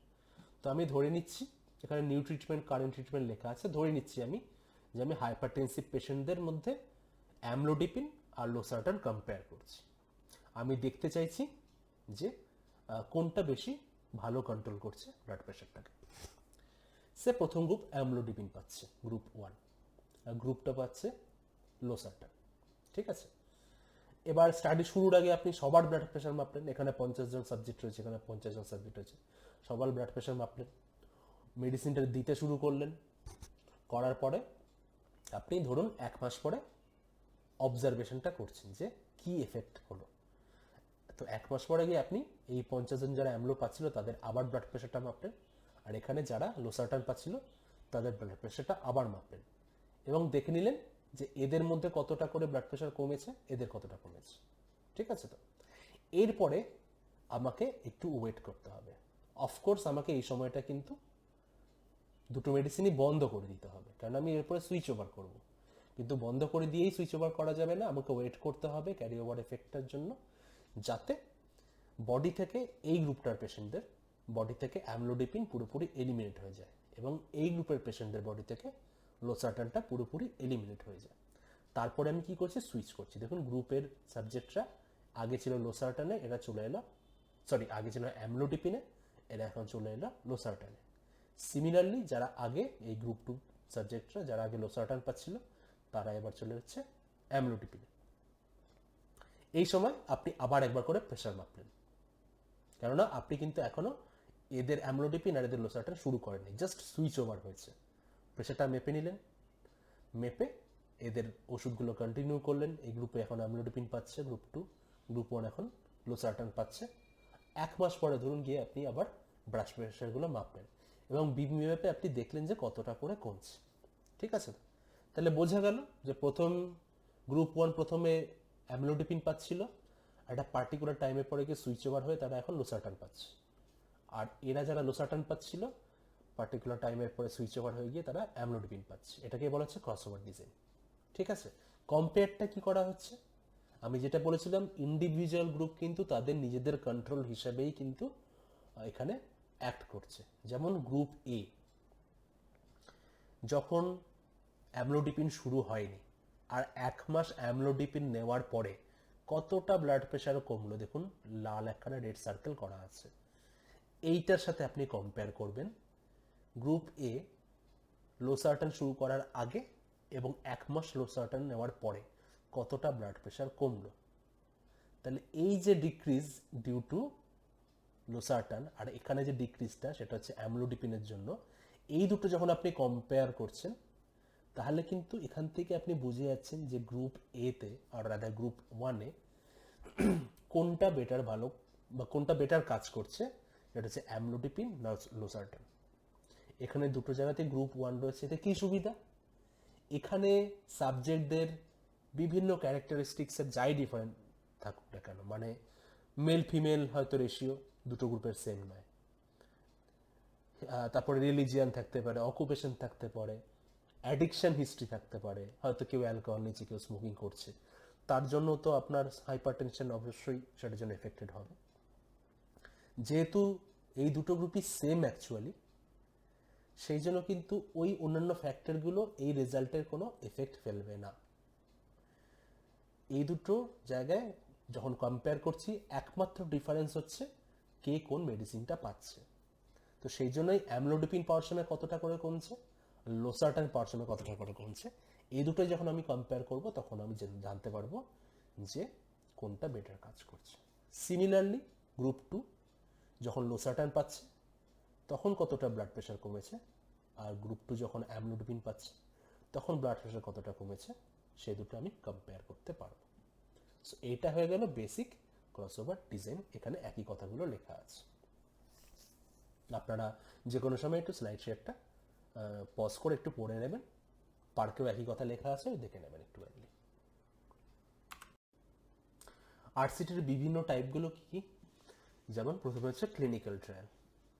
তো আমি ধরে নিচ্ছি, এখানে নিউ ট্রিটমেন্ট কারেন্ট ট্রিটমেন্ট লেখা আছে, ধরে নিচ্ছি আমি যে আমি হাইপারটেনসিভ পেশেন্টদের মধ্যে অ্যামলোডিপিন আর লোসার্টান কম্পেয়ার করছি। আমি দেখতে চাইছি যে কোনটা বেশি ভালো কন্ট্রোল করছে ব্লাড প্রেশারটাকে। সে প্রথম গ্রুপ অ্যামলোডিপিন পাচ্ছে, গ্রুপ 1, আর গ্রুপটা পাচ্ছে লোসার্টান। ঠিক আছে, এবার স্টাডি শুরুর আগে আপনি সবার ব্লাড প্রেশার মাপলেন, এখানে 50 জন সাবজেক্ট রয়েছে, এখানে 50 জন সাবজেক্ট রয়েছে, সবার ব্লাড প্রেশার মাপলেন, মেডিসিনটা দিতে শুরু করলেন। করার পরে আপনি ধরুন 1 মাস পরে অবজারভেশনটা করছেন যে কি এফেক্ট হলো। তো 1 মাস পরে গিয়ে আপনি এই 50 জন যারা অ্যামলো পাচ্ছিল তাদের আবার ব্লাড প্রেশারটা মাপলেন, আর এখানে যারা লোসার্টান পাচ্ছিল তাদের ব্লাড প্রেশারটা আবার মাপলেন, এবং দেখে নিলেন যে এদের মধ্যে কতটা করে ব্লাড প্রেশার কমেছে, এদের কতটা কমেছে। ঠিক আছে, তো এরপরে আমাকে একটু ওয়েট করতে হবে। অফকোর্স আমাকে এই সময়টা কিন্তু দুটো মেডিসিনই বন্ধ করে দিতে হবে, কারণ আমি এরপরে সুইচ ওভার করব। কিন্তু বন্ধ করে দিয়েই সুইচ ওভার করা যাবে না, আমাকে ওয়েট করতে হবে ক্যারি ওভার এফেক্টটার জন্য, যাতে বডি থেকে এই গ্রুপটার পেশেন্টদের বডি থেকে অ্যামলোডিপিন পুরোপুরি এলিমিনেট হয়ে যায়, এবং এই গ্রুপের পেশেন্টদের বডি থেকে লোসার্টানটা পুরোপুরি এলিমিনেট হয়ে যায়। তারপরে আমি কি করছি, সুইচ করছি। দেখুন গ্রুপের সাবজেক্টরা আগে ছিল লোসার্টানে, এরা চলে এলো, সরি আগে ছিল অ্যামলোডিপিনে, এরা এখন চলে এলো লোসার্টানে। সিমিলারলি যারা আগে এই গ্রুপ 2 সাবজেক্টরা যারা আগে লোসার্টান পাচ্ছিল তারা এবার চলে যাচ্ছে অ্যামলোডিপিনে। এই সময় আপনি আবার একবার করে প্রেশার মাপলেন, কেননা আপনি কিন্তু এখনো এদের অ্যামলোডিপিন আর এদের লোসার্টান শুরু করেননি, জাস্ট সুইচ ওভার হয়েছে। প্রেশারটা মেপে নিলেন, মেপে এদের ওষুধগুলো কন্টিনিউ করলেন। এই গ্রুপে এখন অ্যামলোডিপিন পাচ্ছে গ্রুপ 2, গ্রুপ 1 এখন লোসার্টান পাচ্ছে। 1 মাস পরে ধরুন গিয়ে আপনি আবার ব্লাড প্রেশারগুলো মাপলেন, এবং বিপি মেপে আপনি দেখলেন যে কতটা করে কমছে। ঠিক আছে, তাহলে বোঝা গেল যে প্রথম গ্রুপ 1 প্রথমে অ্যামলোডিপিন পাচ্ছিল, একটা পার্টিকুলার টাইমের পরে গিয়ে সুইচ ওভার হয়ে তারা এখন লোসার্টান পাচ্ছে, আর এরা যারা লোসার্টান পাচ্ছিল পার্টিকুলার টাইমের পরে সুইচ ওভার হয়ে গিয়ে তারা অ্যামলোডিপিন পাচ্ছে। এটাকে বলা হচ্ছে ক্রস ওভার ডিজাইন। ঠিক আছে, কম্পেয়ারটা কি করা হচ্ছে, আমি যেটা বলেছিলাম ইন্ডিভিজুয়াল গ্রুপ কিন্তু তাদের নিজেদের কন্ট্রোল হিসাবেই কিন্তু এখানে অ্যাক্ট করছে। যেমন গ্রুপ এ যখন অ্যামলোডিপিন শুরু হয়নি, আর 1 মাস অ্যামলোডিপিন নেওয়ার পরে কতটা ব্লাড প্রেশার কমলো, দেখুন লাল একখানা রেড সার্কেল করা আছে। এইটার সাথে আপনি কম্পেয়ার করবেন গ্রুপ এ লোসার্টান শুরু করার আগে এবং 1 মাস লোসার্টান নেওয়ার পরে কতটা ব্লাড প্রেশার কমলো। তাহলে এই যে ডিক্রিজ ডিউ টু লোসার্টান আর এখানে যে ডিক্রিজটা সেটা হচ্ছে অ্যামলোডিপিনের জন্য, এই দুটো যখন আপনি কম্পেয়ার করছেন তাহলে কিন্তু এখান থেকে আপনি বুঝে যাচ্ছেন যে গ্রুপ এতে আর রাদার গ্রুপ 1-এ কোনটা বেটার ভালো বা কোনটা বেটার কাজ করছে, এটা হচ্ছে অ্যামলোডিপিন না লোসার্টান। এখানে দুটো জায়গাতে গ্রুপ 1 রয়েছে, এতে কি সুবিধা, এখানে সাবজেক্টদের বিভিন্ন ক্যারেক্টারিস্টিক্সের যাই ডিফারেন্ট থাকুক না কেন, মানে মেল ফিমেল হয়তো রেশিও দুটো গ্রুপের সেম নয়, তারপরে রিলিজিয়ান থাকতে পারে, অকুপেশন থাকতে পারে, অ্যাডিকশন হিস্ট্রি থাকতে পারে, হয়তো কেউ অ্যালকোহল নিচ্ছে, কেউ স্মোকিং করছে, তার জন্য তো আপনার হাইপারটেনশন অবশ্যই সেটার জন্য এফেক্টেড হবে। যেহেতু এই দুটো গ্রুপই সেম অ্যাকচুয়ালি, সেই জন্য কিন্তু ওই অন্যান্য ফ্যাক্টরগুলো এই রেজাল্টের কোনো এফেক্ট ফেলবে না। এই দুটো জায়গায় যখন কম্পেয়ার করছি একমাত্র ডিফারেন্স হচ্ছে কে কোন মেডিসিনটা পাচ্ছে। তো সেই জন্যই অ্যামলোডিপিন পাওয়ার সময় কতটা করে কমছে, লোসার্টান পাওয়ার সময় কতটা করে কমছে, এই দুটোই যখন আমি কম্পেয়ার করব তখন আমি জানতে পারবো যে কোনটা বেটার কাজ করছে। সিমিলারলি গ্রুপ 2 যখন লোসার্টান পাচ্ছে তখন কতটা ব্লাড প্রেশার কমেছে, আর গ্রুপ 2 যখন অ্যামলোডিপিন পাচ্ছে তখন ব্লাড প্রেশার কতটা কমেছে, সেই দুটো আমি কম্পেয়ার করতে পারবো। সো এইটা হয়ে গেল বেসিক ক্রসওভার ডিজাইন, এখানে একই কথাগুলো লেখা আছে। আপনারা যে কোনো সময় একটু স্লাইড শেয়ারটা পজ করে একটু পড়ে নেবেন, পার্কেও একই কথা লেখা আছে, দেখে নেবেন একটু আর্লি। আরসিটির বিভিন্ন টাইপগুলো কি কি, যেমন প্রথমে হচ্ছে ক্লিনিক্যাল ট্রায়াল,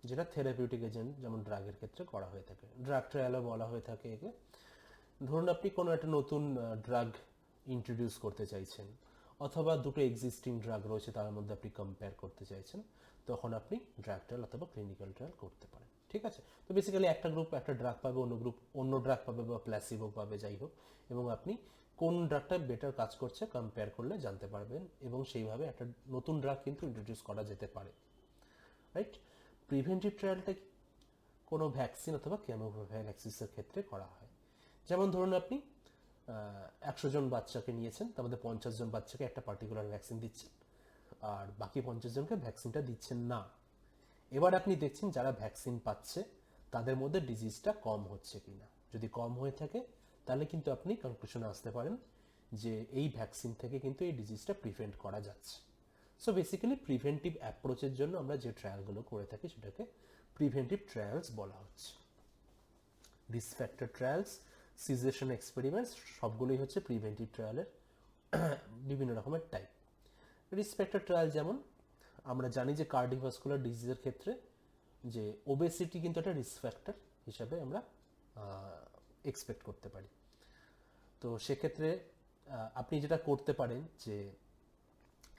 যেটা থেরাপিউটিক এজেন্ট যেমন ড্রাগের ক্ষেত্রে করা হয়ে থাকে, ড্রাগ ট্রায়ালও বলা হয়ে থাকে একে। ধরুন আপনি কোনো একটা নতুন ড্রাগ ইন্ট্রোডিউস করতে চাইছেন, অথবা দুটো এক্সিস্টিং ড্রাগ রয়েছে তার মধ্যে আপনি কম্পেয়ার করতে চাইছেন, তখন আপনি ড্রাগ ট্রায়াল অথবা ক্লিনিক্যাল ট্রায়াল করতে পারেন। ঠিক আছে, তো বেসিক্যালি একটা গ্রুপ একটা ড্রাগ পাবে, অন্য গ্রুপ অন্য ড্রাগ পাবে বা প্ল্যাসিবো পাবে, যাই হোক, এবং আপনি কোন ড্রাগটা বেটার কাজ করছে কম্পেয়ার করলে জানতে পারবেন, এবং সেইভাবে একটা নতুন ড্রাগ কিন্তু ইন্ট্রোডিউস করা যেতে পারে, রাইট। প্রিভেন্টিভ ট্রায়ালটা কোনো ভ্যাকসিন অথবা কেমোপ্রোফিল্যাক্সিসের ক্ষেত্রে করা হয়। যেমন ধরুন আপনি 100 জন বাচ্চাকে নিয়েছেন, তার মধ্যে 50 জন বাচ্চাকে একটা পার্টিকুলার ভ্যাকসিন দিচ্ছেন আর বাকি 50 জনকে ভ্যাকসিনটা দিচ্ছেন না। এবার আপনি দেখছেন যারা ভ্যাকসিন পাচ্ছে তাদের মধ্যে ডিজিজটা কম হচ্ছে কিনা, যদি কম হয়ে থাকে তাহলে কিন্তু আপনি কনক্লুশনে আসতে পারেন যে এই ভ্যাকসিন থেকে কিন্তু এই ডিজিজটা প্রিভেন্ট করা যাচ্ছে। সো বেসিক্যালি প্রিভেন্টিভ অ্যাপ্রোচের জন্য আমরা যে ট্রায়ালগুলো করে থাকি সেটাকে প্রিভেন্টিভ ট্রায়ালস বলা হচ্ছে। Risk factor trials, cessation experiments সবগুলোই হচ্ছে প্রিভেন্টিভ ট্রায়ালের বিভিন্ন রকমের টাইপ। রিস্ক ফ্যাক্টর ট্রায়াল যেমন আমরা জানি যে কার্ডিওভাস্কুলার ডিজিজের ক্ষেত্রে যে ওবেসিটি কিন্তু একটা রিস্ক ফ্যাক্টর হিসাবে আমরা এক্সপেক্ট করতে পারি। তো সেক্ষেত্রে আপনি যেটা করতে পারেন যে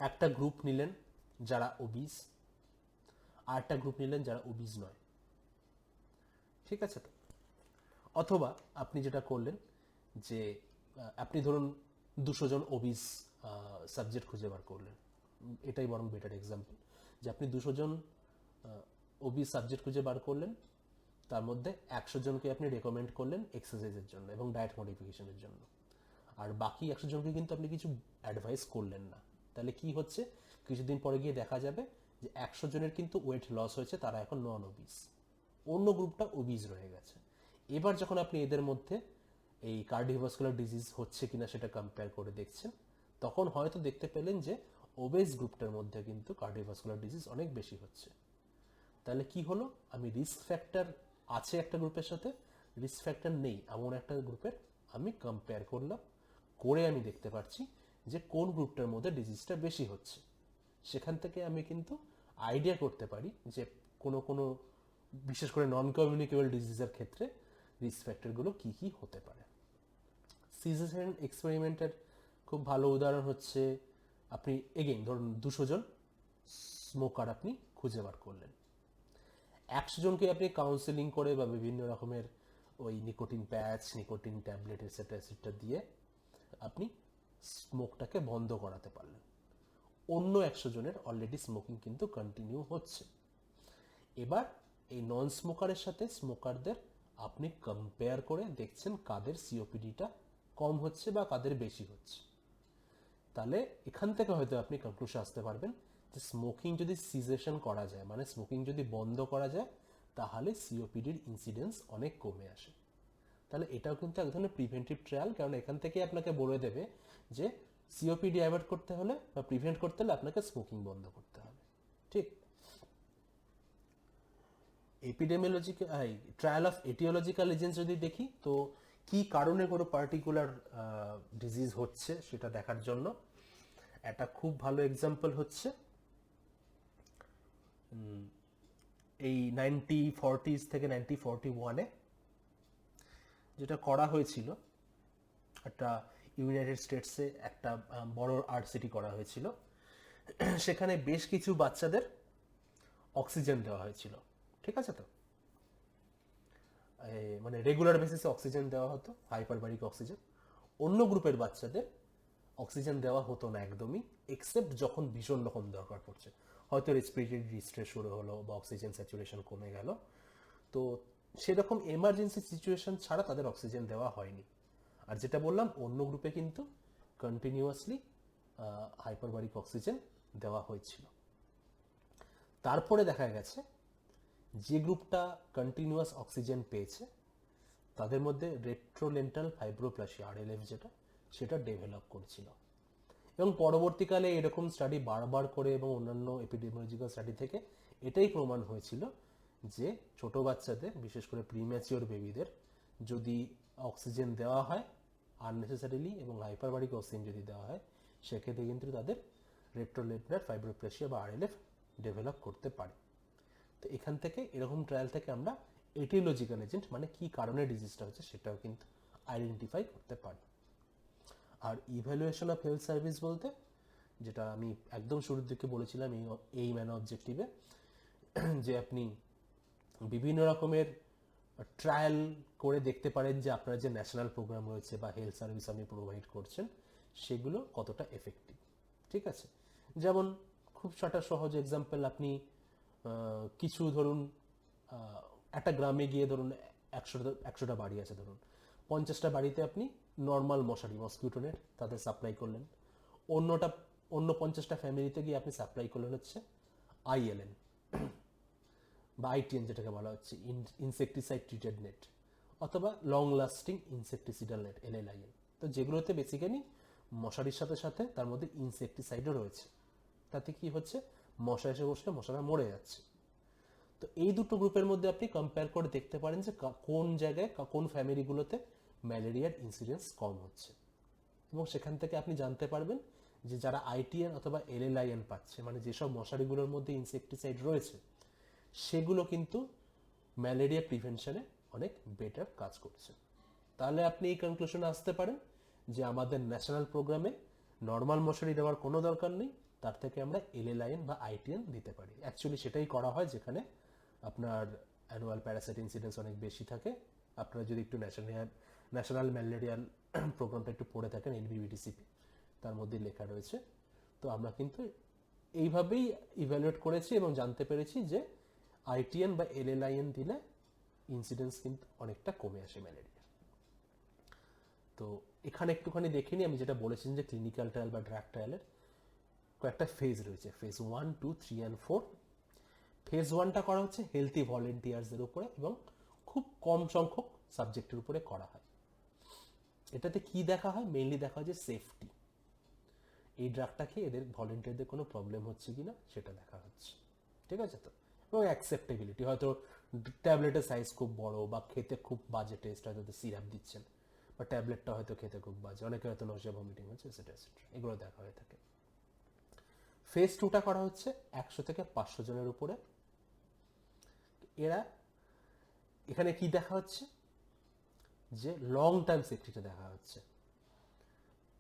একটা গ্রুপ নিলেন যারা ওবিস, আর একটা গ্রুপ নিলেন যারা ওবিস নয়, ঠিক আছে। তো অথবা আপনি যেটা করলেন যে আপনি ধরুন 200 জন ওবিস সাবজেক্ট খুঁজে বার করলেন, এটাই বরং বেটার এক্সাম্পল, যে আপনি 200 জন ওবিস সাবজেক্ট খুঁজে বার করলেন, তার মধ্যে 100 জনকে আপনি রেকমেন্ড করলেন এক্সারসাইজের জন্য এবং ডায়েট মডিফিকেশনের জন্য, আর বাকি 100 জনকে কিন্তু আপনি কিছু অ্যাডভাইস করলেন না। তাহলে কি হচ্ছে, কিছুদিন পরে গিয়ে দেখা যাবে যে 100 জনের কিন্তু ওয়েট লস হয়েছে, তারা এখন নন ওবিস, অন্য গ্রুপটা ওবিস রয়ে গেছে। এবার যখন আপনি এদের মধ্যে এই কার্ডিওভাস্কুলার ডিজিজ হচ্ছে কিনা সেটা কম্পেয়ার করে দেখছেন, তখন হয়তো দেখতে পেলেন যে ওবেস গ্রুপটার মধ্যে কিন্তু কার্ডিওভাস্কুলার ডিজিজ অনেক বেশি হচ্ছে। তাহলে কি হলো, আমি রিস্ক ফ্যাক্টর আছে একটা গ্রুপের সাথে, রিস্ক ফ্যাক্টর নেই এমন একটা গ্রুপের আমি কম্পেয়ার করলাম, করে আমি দেখতে পাচ্ছি যে কোন গ্রুপটার মধ্যে ডিজিজটা বেশি হচ্ছে। সেখান থেকে আমি কিন্তু আইডিয়া করতে পারি যে কোনো কোনো বিশেষ করে নন কমিউনিকেবল ডিজিজের ক্ষেত্রে রিস্ক ফ্যাক্টরগুলো কী কী হতে পারে। সিজেশন এক্সপেরিমেন্টের খুব ভালো উদাহরণ হচ্ছে, আপনি এগেইন ধরুন 200 জন স্মোকার আপনি খুঁজে বার করলেন, 100 জনকে আপনি কাউন্সেলিং করে বা বিভিন্ন রকমের ওই নিকোটিন প্যাচ, নিকোটিন ট্যাবলেট এটসেট্রা এটসেট্রা দিয়ে আপনি স্মোকটাকে বন্ধ করাতে পারলেন। অন্য 100 জনের অলরেডি স্মোকিং কিন্তু কন্টিনিউ হচ্ছে। এবার এই নন স্মোকারের সাথে স্মোকারদের আপনি কম্পেয়ার করে দেখছেন কাদের সিওপিডিটা কম হচ্ছে বা কাদের বেশি হচ্ছে। তাহলে এখান থেকে হয়তো আপনি কনক্লুশন আসতে পারবেন যে স্মোকিং যদি সিজেশন করা যায়, মানে স্মোকিং যদি বন্ধ করা যায়, তাহলে সিওপিডির ইনসিডেন্স অনেক কমে আসে। তাহলে এটাও কিন্তু এক ধরনের প্রিভেন্টিভ ট্রায়াল, কারণ এখান থেকে আপনাকে বলে দেবে যে সিওপিডি অ্যাভয়েড করতে হলে বা প্রিভেন্ট করতে হলে আপনাকে স্মোকিং বন্ধ করতে হবে। ঠিক। Epidemiological trial of aetiological agents যদি দেখি, তো কি কারণে কোনো পার্টিকুলার ডিজিজ হচ্ছে সেটা দেখার জন্য একটা খুব ভালো এক্সাম্পল হচ্ছে এই 1940s থেকে 1941-এ যেটা করা হয়েছিল, একটা ইউনাইটেড স্টেটসে একটা বড় আর্ট সিটি করা হয়েছিল। সেখানে বেশ কিছু বাচ্চাদের অক্সিজেন দেওয়া হয়েছিল। ঠিক আছে, তো মানে রেগুলার বেসিসে অক্সিজেন দেওয়া হতো, হাইপারবারিক অক্সিজেন। অন্য গ্রুপের বাচ্চাদের অক্সিজেন দেওয়া হতো না একদমই, এক্সেপ্ট যখন ভীষণ রকম দরকার পড়ছে, হয়তো রেসপিরেটরি ডিস্ট্রেস শুরু হলো বা অক্সিজেন স্যাচুরেশন কমে গেল, তো সেরকম এমার্জেন্সি সিচুয়েশন ছাড়া তাদের অক্সিজেন দেওয়া হয়নি। আর যেটা বললাম, অন্য গ্রুপে কিন্তু কন্টিনিউয়াসলি হাইপারবারিক অক্সিজেন দেওয়া হয়েছিল। তারপরে দেখা গেছে যে গ্রুপটা কন্টিনিউয়াস অক্সিজেন পেয়েছে তাদের মধ্যে রেট্রোলেন্টাল ফাইব্রোপ্লাসিয়া, আরএলএফ যেটা, সেটা ডেভেলপ করছিল। এবং পরবর্তীকালে এরকম স্টাডি বারবার করে এবং অন্যান্য এপিডেমিওলজিক্যাল স্টাডি থেকে এটাই প্রমাণ হয়েছিল যে ছোট বাচ্চাদের, বিশেষ করে প্রিম্যাচিওর বেবিদের যদি অক্সিজেন দেওয়া হয় আননেসেসারিলি এবং হাইপারবারিক অক্সিজেন যদি দেওয়া হয়, সেক্ষেত্রে কিন্তু তাদের রেট্রোলেন্টাল ফাইব্রোপ্লাসিয়া বা আরএলএফ ডেভেলপ করতে পারে। তো এখান থেকে, এরকম ট্রায়াল থেকে আমরা এটিওলজিক্যাল এজেন্ট মানে কি কারণে ডিজিজটা হচ্ছে সেটাও কিন্তু আইডেন্টিফাই করতে পারি। আর ইভ্যালুয়েশন অফ হেলথ সার্ভিস বলতে, যেটা আমি একদম শুরুর দিকে বলেছিলাম এই ম্যান অবজেক্টিভে, যে আপনি বিভিন্ন রকমের ট্রায়াল করে দেখতে পারেন যে আপনার যে ন্যাশনাল প্রোগ্রাম রয়েছে বা হেলথ সার্ভিস আপনি প্রোভাইড করছেন সেগুলো কতটা এফেক্টিভ। ঠিক আছে, যেমন খুব একটা সহজ এক্সাম্পল, আপনি কিছু ধরুন একটা গ্রামে গিয়ে ধরুন 100টা বাড়ি আছে, ধরুন 50টা বাড়িতে আপনি নর্মাল মশারি, মসকিউটো নেট তাদের সাপ্লাই করলেন। অন্য 50টা ফ্যামিলিতে গিয়ে আপনি সাপ্লাই করলেন হচ্ছে আইএলএন বা আইটিএন, যেটাকে বলা হচ্ছে ইনসেকটিসাইড ট্রিটেড নেট, অথবা লং লাস্টিং ইনসেকটিসিডাল নেট, এলএলআইএন। তো যেগুলোতে বেসিক্যালি মশারির সাথে সাথে তার মধ্যে ইনসেকটিসাইডও রয়েছে। তাতে কি হচ্ছে, মশা এসে বসলে মশারা মরে যাচ্ছে। তো এই দুটো গ্রুপের মধ্যে আপনি কম্পেয়ার করে দেখতে পারেন যে কোন জায়গায় কোন ফ্যামিলিগুলোতে ম্যালেরিয়ার ইনসিডেন্স কম হচ্ছে, এবং সেখান থেকে আপনি জানতে পারবেন যে যারা আইটিএন অথবা এলএলআইএন পাচ্ছে, মানে যেসব মশারিগুলোর মধ্যে ইনসেকটিসাইড রয়েছে, সেগুলো কিন্তু ম্যালেরিয়া প্রিভেনশনে অনেক বেটার কাজ করছে। তাহলে আপনি এই কনক্লুশনে আসতে পারেন যে আমাদের ন্যাশনাল প্রোগ্রামে নর্মাল মশারি দেওয়ার কোনো দরকার নেই, তার থেকে আমরা এলএলআইএন বা আইটিএন দিতে পারি। অ্যাকচুয়ালি সেটাই করা হয় যেখানে আপনার অ্যানুয়াল প্যারাসাইট ইনসিডেন্স অনেক বেশি থাকে। আপনারা যদি একটু ন্যাশনাল ম্যালেরিয়াল প্রোগ্রামটা একটু পড়ে থাকেন, এনবিবিটিসিপি, তার মধ্যে লেখা রয়েছে। তো আমরা কিন্তু এইভাবেই ইভ্যালুয়েট করেছি এবং জানতে পেরেছি যে আইটিএন বা এলএলআইএন দিলে ইনসিডেন্স কিন্তু অনেকটা কমে আসে ম্যালেরিয়া। তো এখানে একটুখানি দেখে নিই, আমি যেটা বলেছিলাম যে ক্লিনিক্যাল ট্রায়াল বা ড্রাগ ট্রায়ালের কয়েকটা ফেজ রয়েছে, ফেজ 1, 2, 3 and 4। ফেজ 1টা করা হচ্ছে হেলথি ভলেন্টিয়ার্সদের উপরে এবং খুব কম সংখ্যক সাবজেক্টের উপরে করা হয়। এটাতে কি দেখা হয়, মেইনলি দেখা হয় যে সেফটি, এই ড্রাগটা খেয়ে এদের ভলেন্টিয়ারদের কোনো প্রবলেম হচ্ছে কিনা সেটা দেখা হচ্ছে। ঠিক আছে, তো এবং অ্যাকসেপ্টেবিলিটি, হয়তো ট্যাবলেটের সাইজ খুব বড় বা খেতে খুব বাজে টেস্ট, হয়তো সিরাপ দিচ্ছেন বা ট্যাবলেটটা হয়তো খেতে খুব বাজে, অনেকে হয়তো নশিয়া ভমিটিং হচ্ছে, এটসেট্রা এটসেট্রা, এগুলো দেখা হয়ে থাকে। ফেজ 2টা করা হচ্ছে 100 থেকে 500 জনের উপরে। এখানে কি দেখা হচ্ছে, যে লং টাইম সেফটিটা দেখা হচ্ছে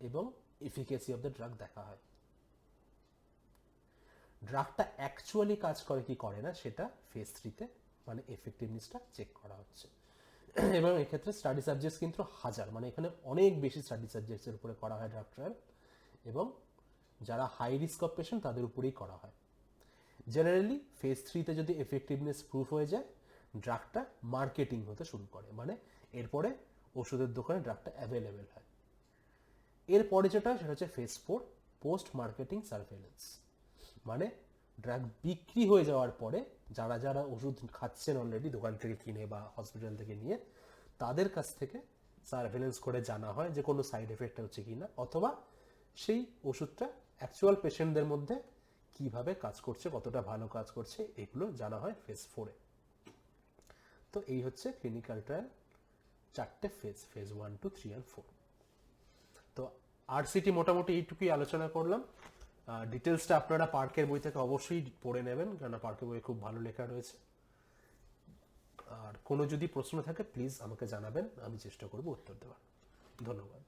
এবং এফিকেসি অফ দ্য ড্রাগ দেখা হয়। ড্রাগটা অ্যাকচুয়ালি কাজ করে কি করে না সেটা ফেজ 3তে মানে এফেক্টিভনেসটা চেক করা হচ্ছে। এবং এক্ষেত্রে স্টাডি সাবজেক্টস কিন্তু হাজার, মানে এখানে অনেক বেশি স্টাডি সাবজেক্টসের উপরে করা হয় ড্রাগ ট্রায়াল, এবং যারা হাই রিস্ক অফ পেশেন্ট তাদের উপরেই করা হয়। জেনারেলি ফেজ 3-তে যদি এফেক্টিভনেস প্রুফ হয়ে যায়, ড্রাগটা মার্কেটিং হতে শুরু করে, মানে এরপরে ওষুধের দোকানে ড্রাগটা অ্যাভেলেবেল হয়। এরপরে যেটা সেটা হচ্ছে ফেজ 4, পোস্ট মার্কেটিং সার্ভেলেন্স। মানে ড্রাগ বিক্রি হয়ে যাওয়ার পরে যারা যারা ওষুধ খাচ্ছেন অলরেডি দোকান থেকে কিনে বা হসপিটাল থেকে নিয়ে, তাদের কাছ থেকে সার্ভেলেন্স করে জানা হয় যে কোনো সাইড এফেক্ট হচ্ছে কি না, অথবা সেই ওষুধটা অ্যাকচুয়াল পেশেন্টদের মধ্যে কিভাবে কাজ করছে, কতটা ভালো কাজ করছে, এগুলো জানা হয় ফেজ 4-এ। তো এই হচ্ছে clinical trial 4টে phase, phase 1, 2, 3 and 4। তো আরসিটি মোটামুটি এইটুকুই আলোচনা করলাম। ডিটেলসটা আপনারা পার্কের বই থেকে অবশ্যই পড়ে নেবেন, কেননা পার্কের বইয়ে খুব ভালো লেখা রয়েছে। আর কোনো যদি প্রশ্ন থাকে প্লিজ আমাকে জানাবেন, আমি চেষ্টা করব উত্তর দেওয়ার। ধন্যবাদ।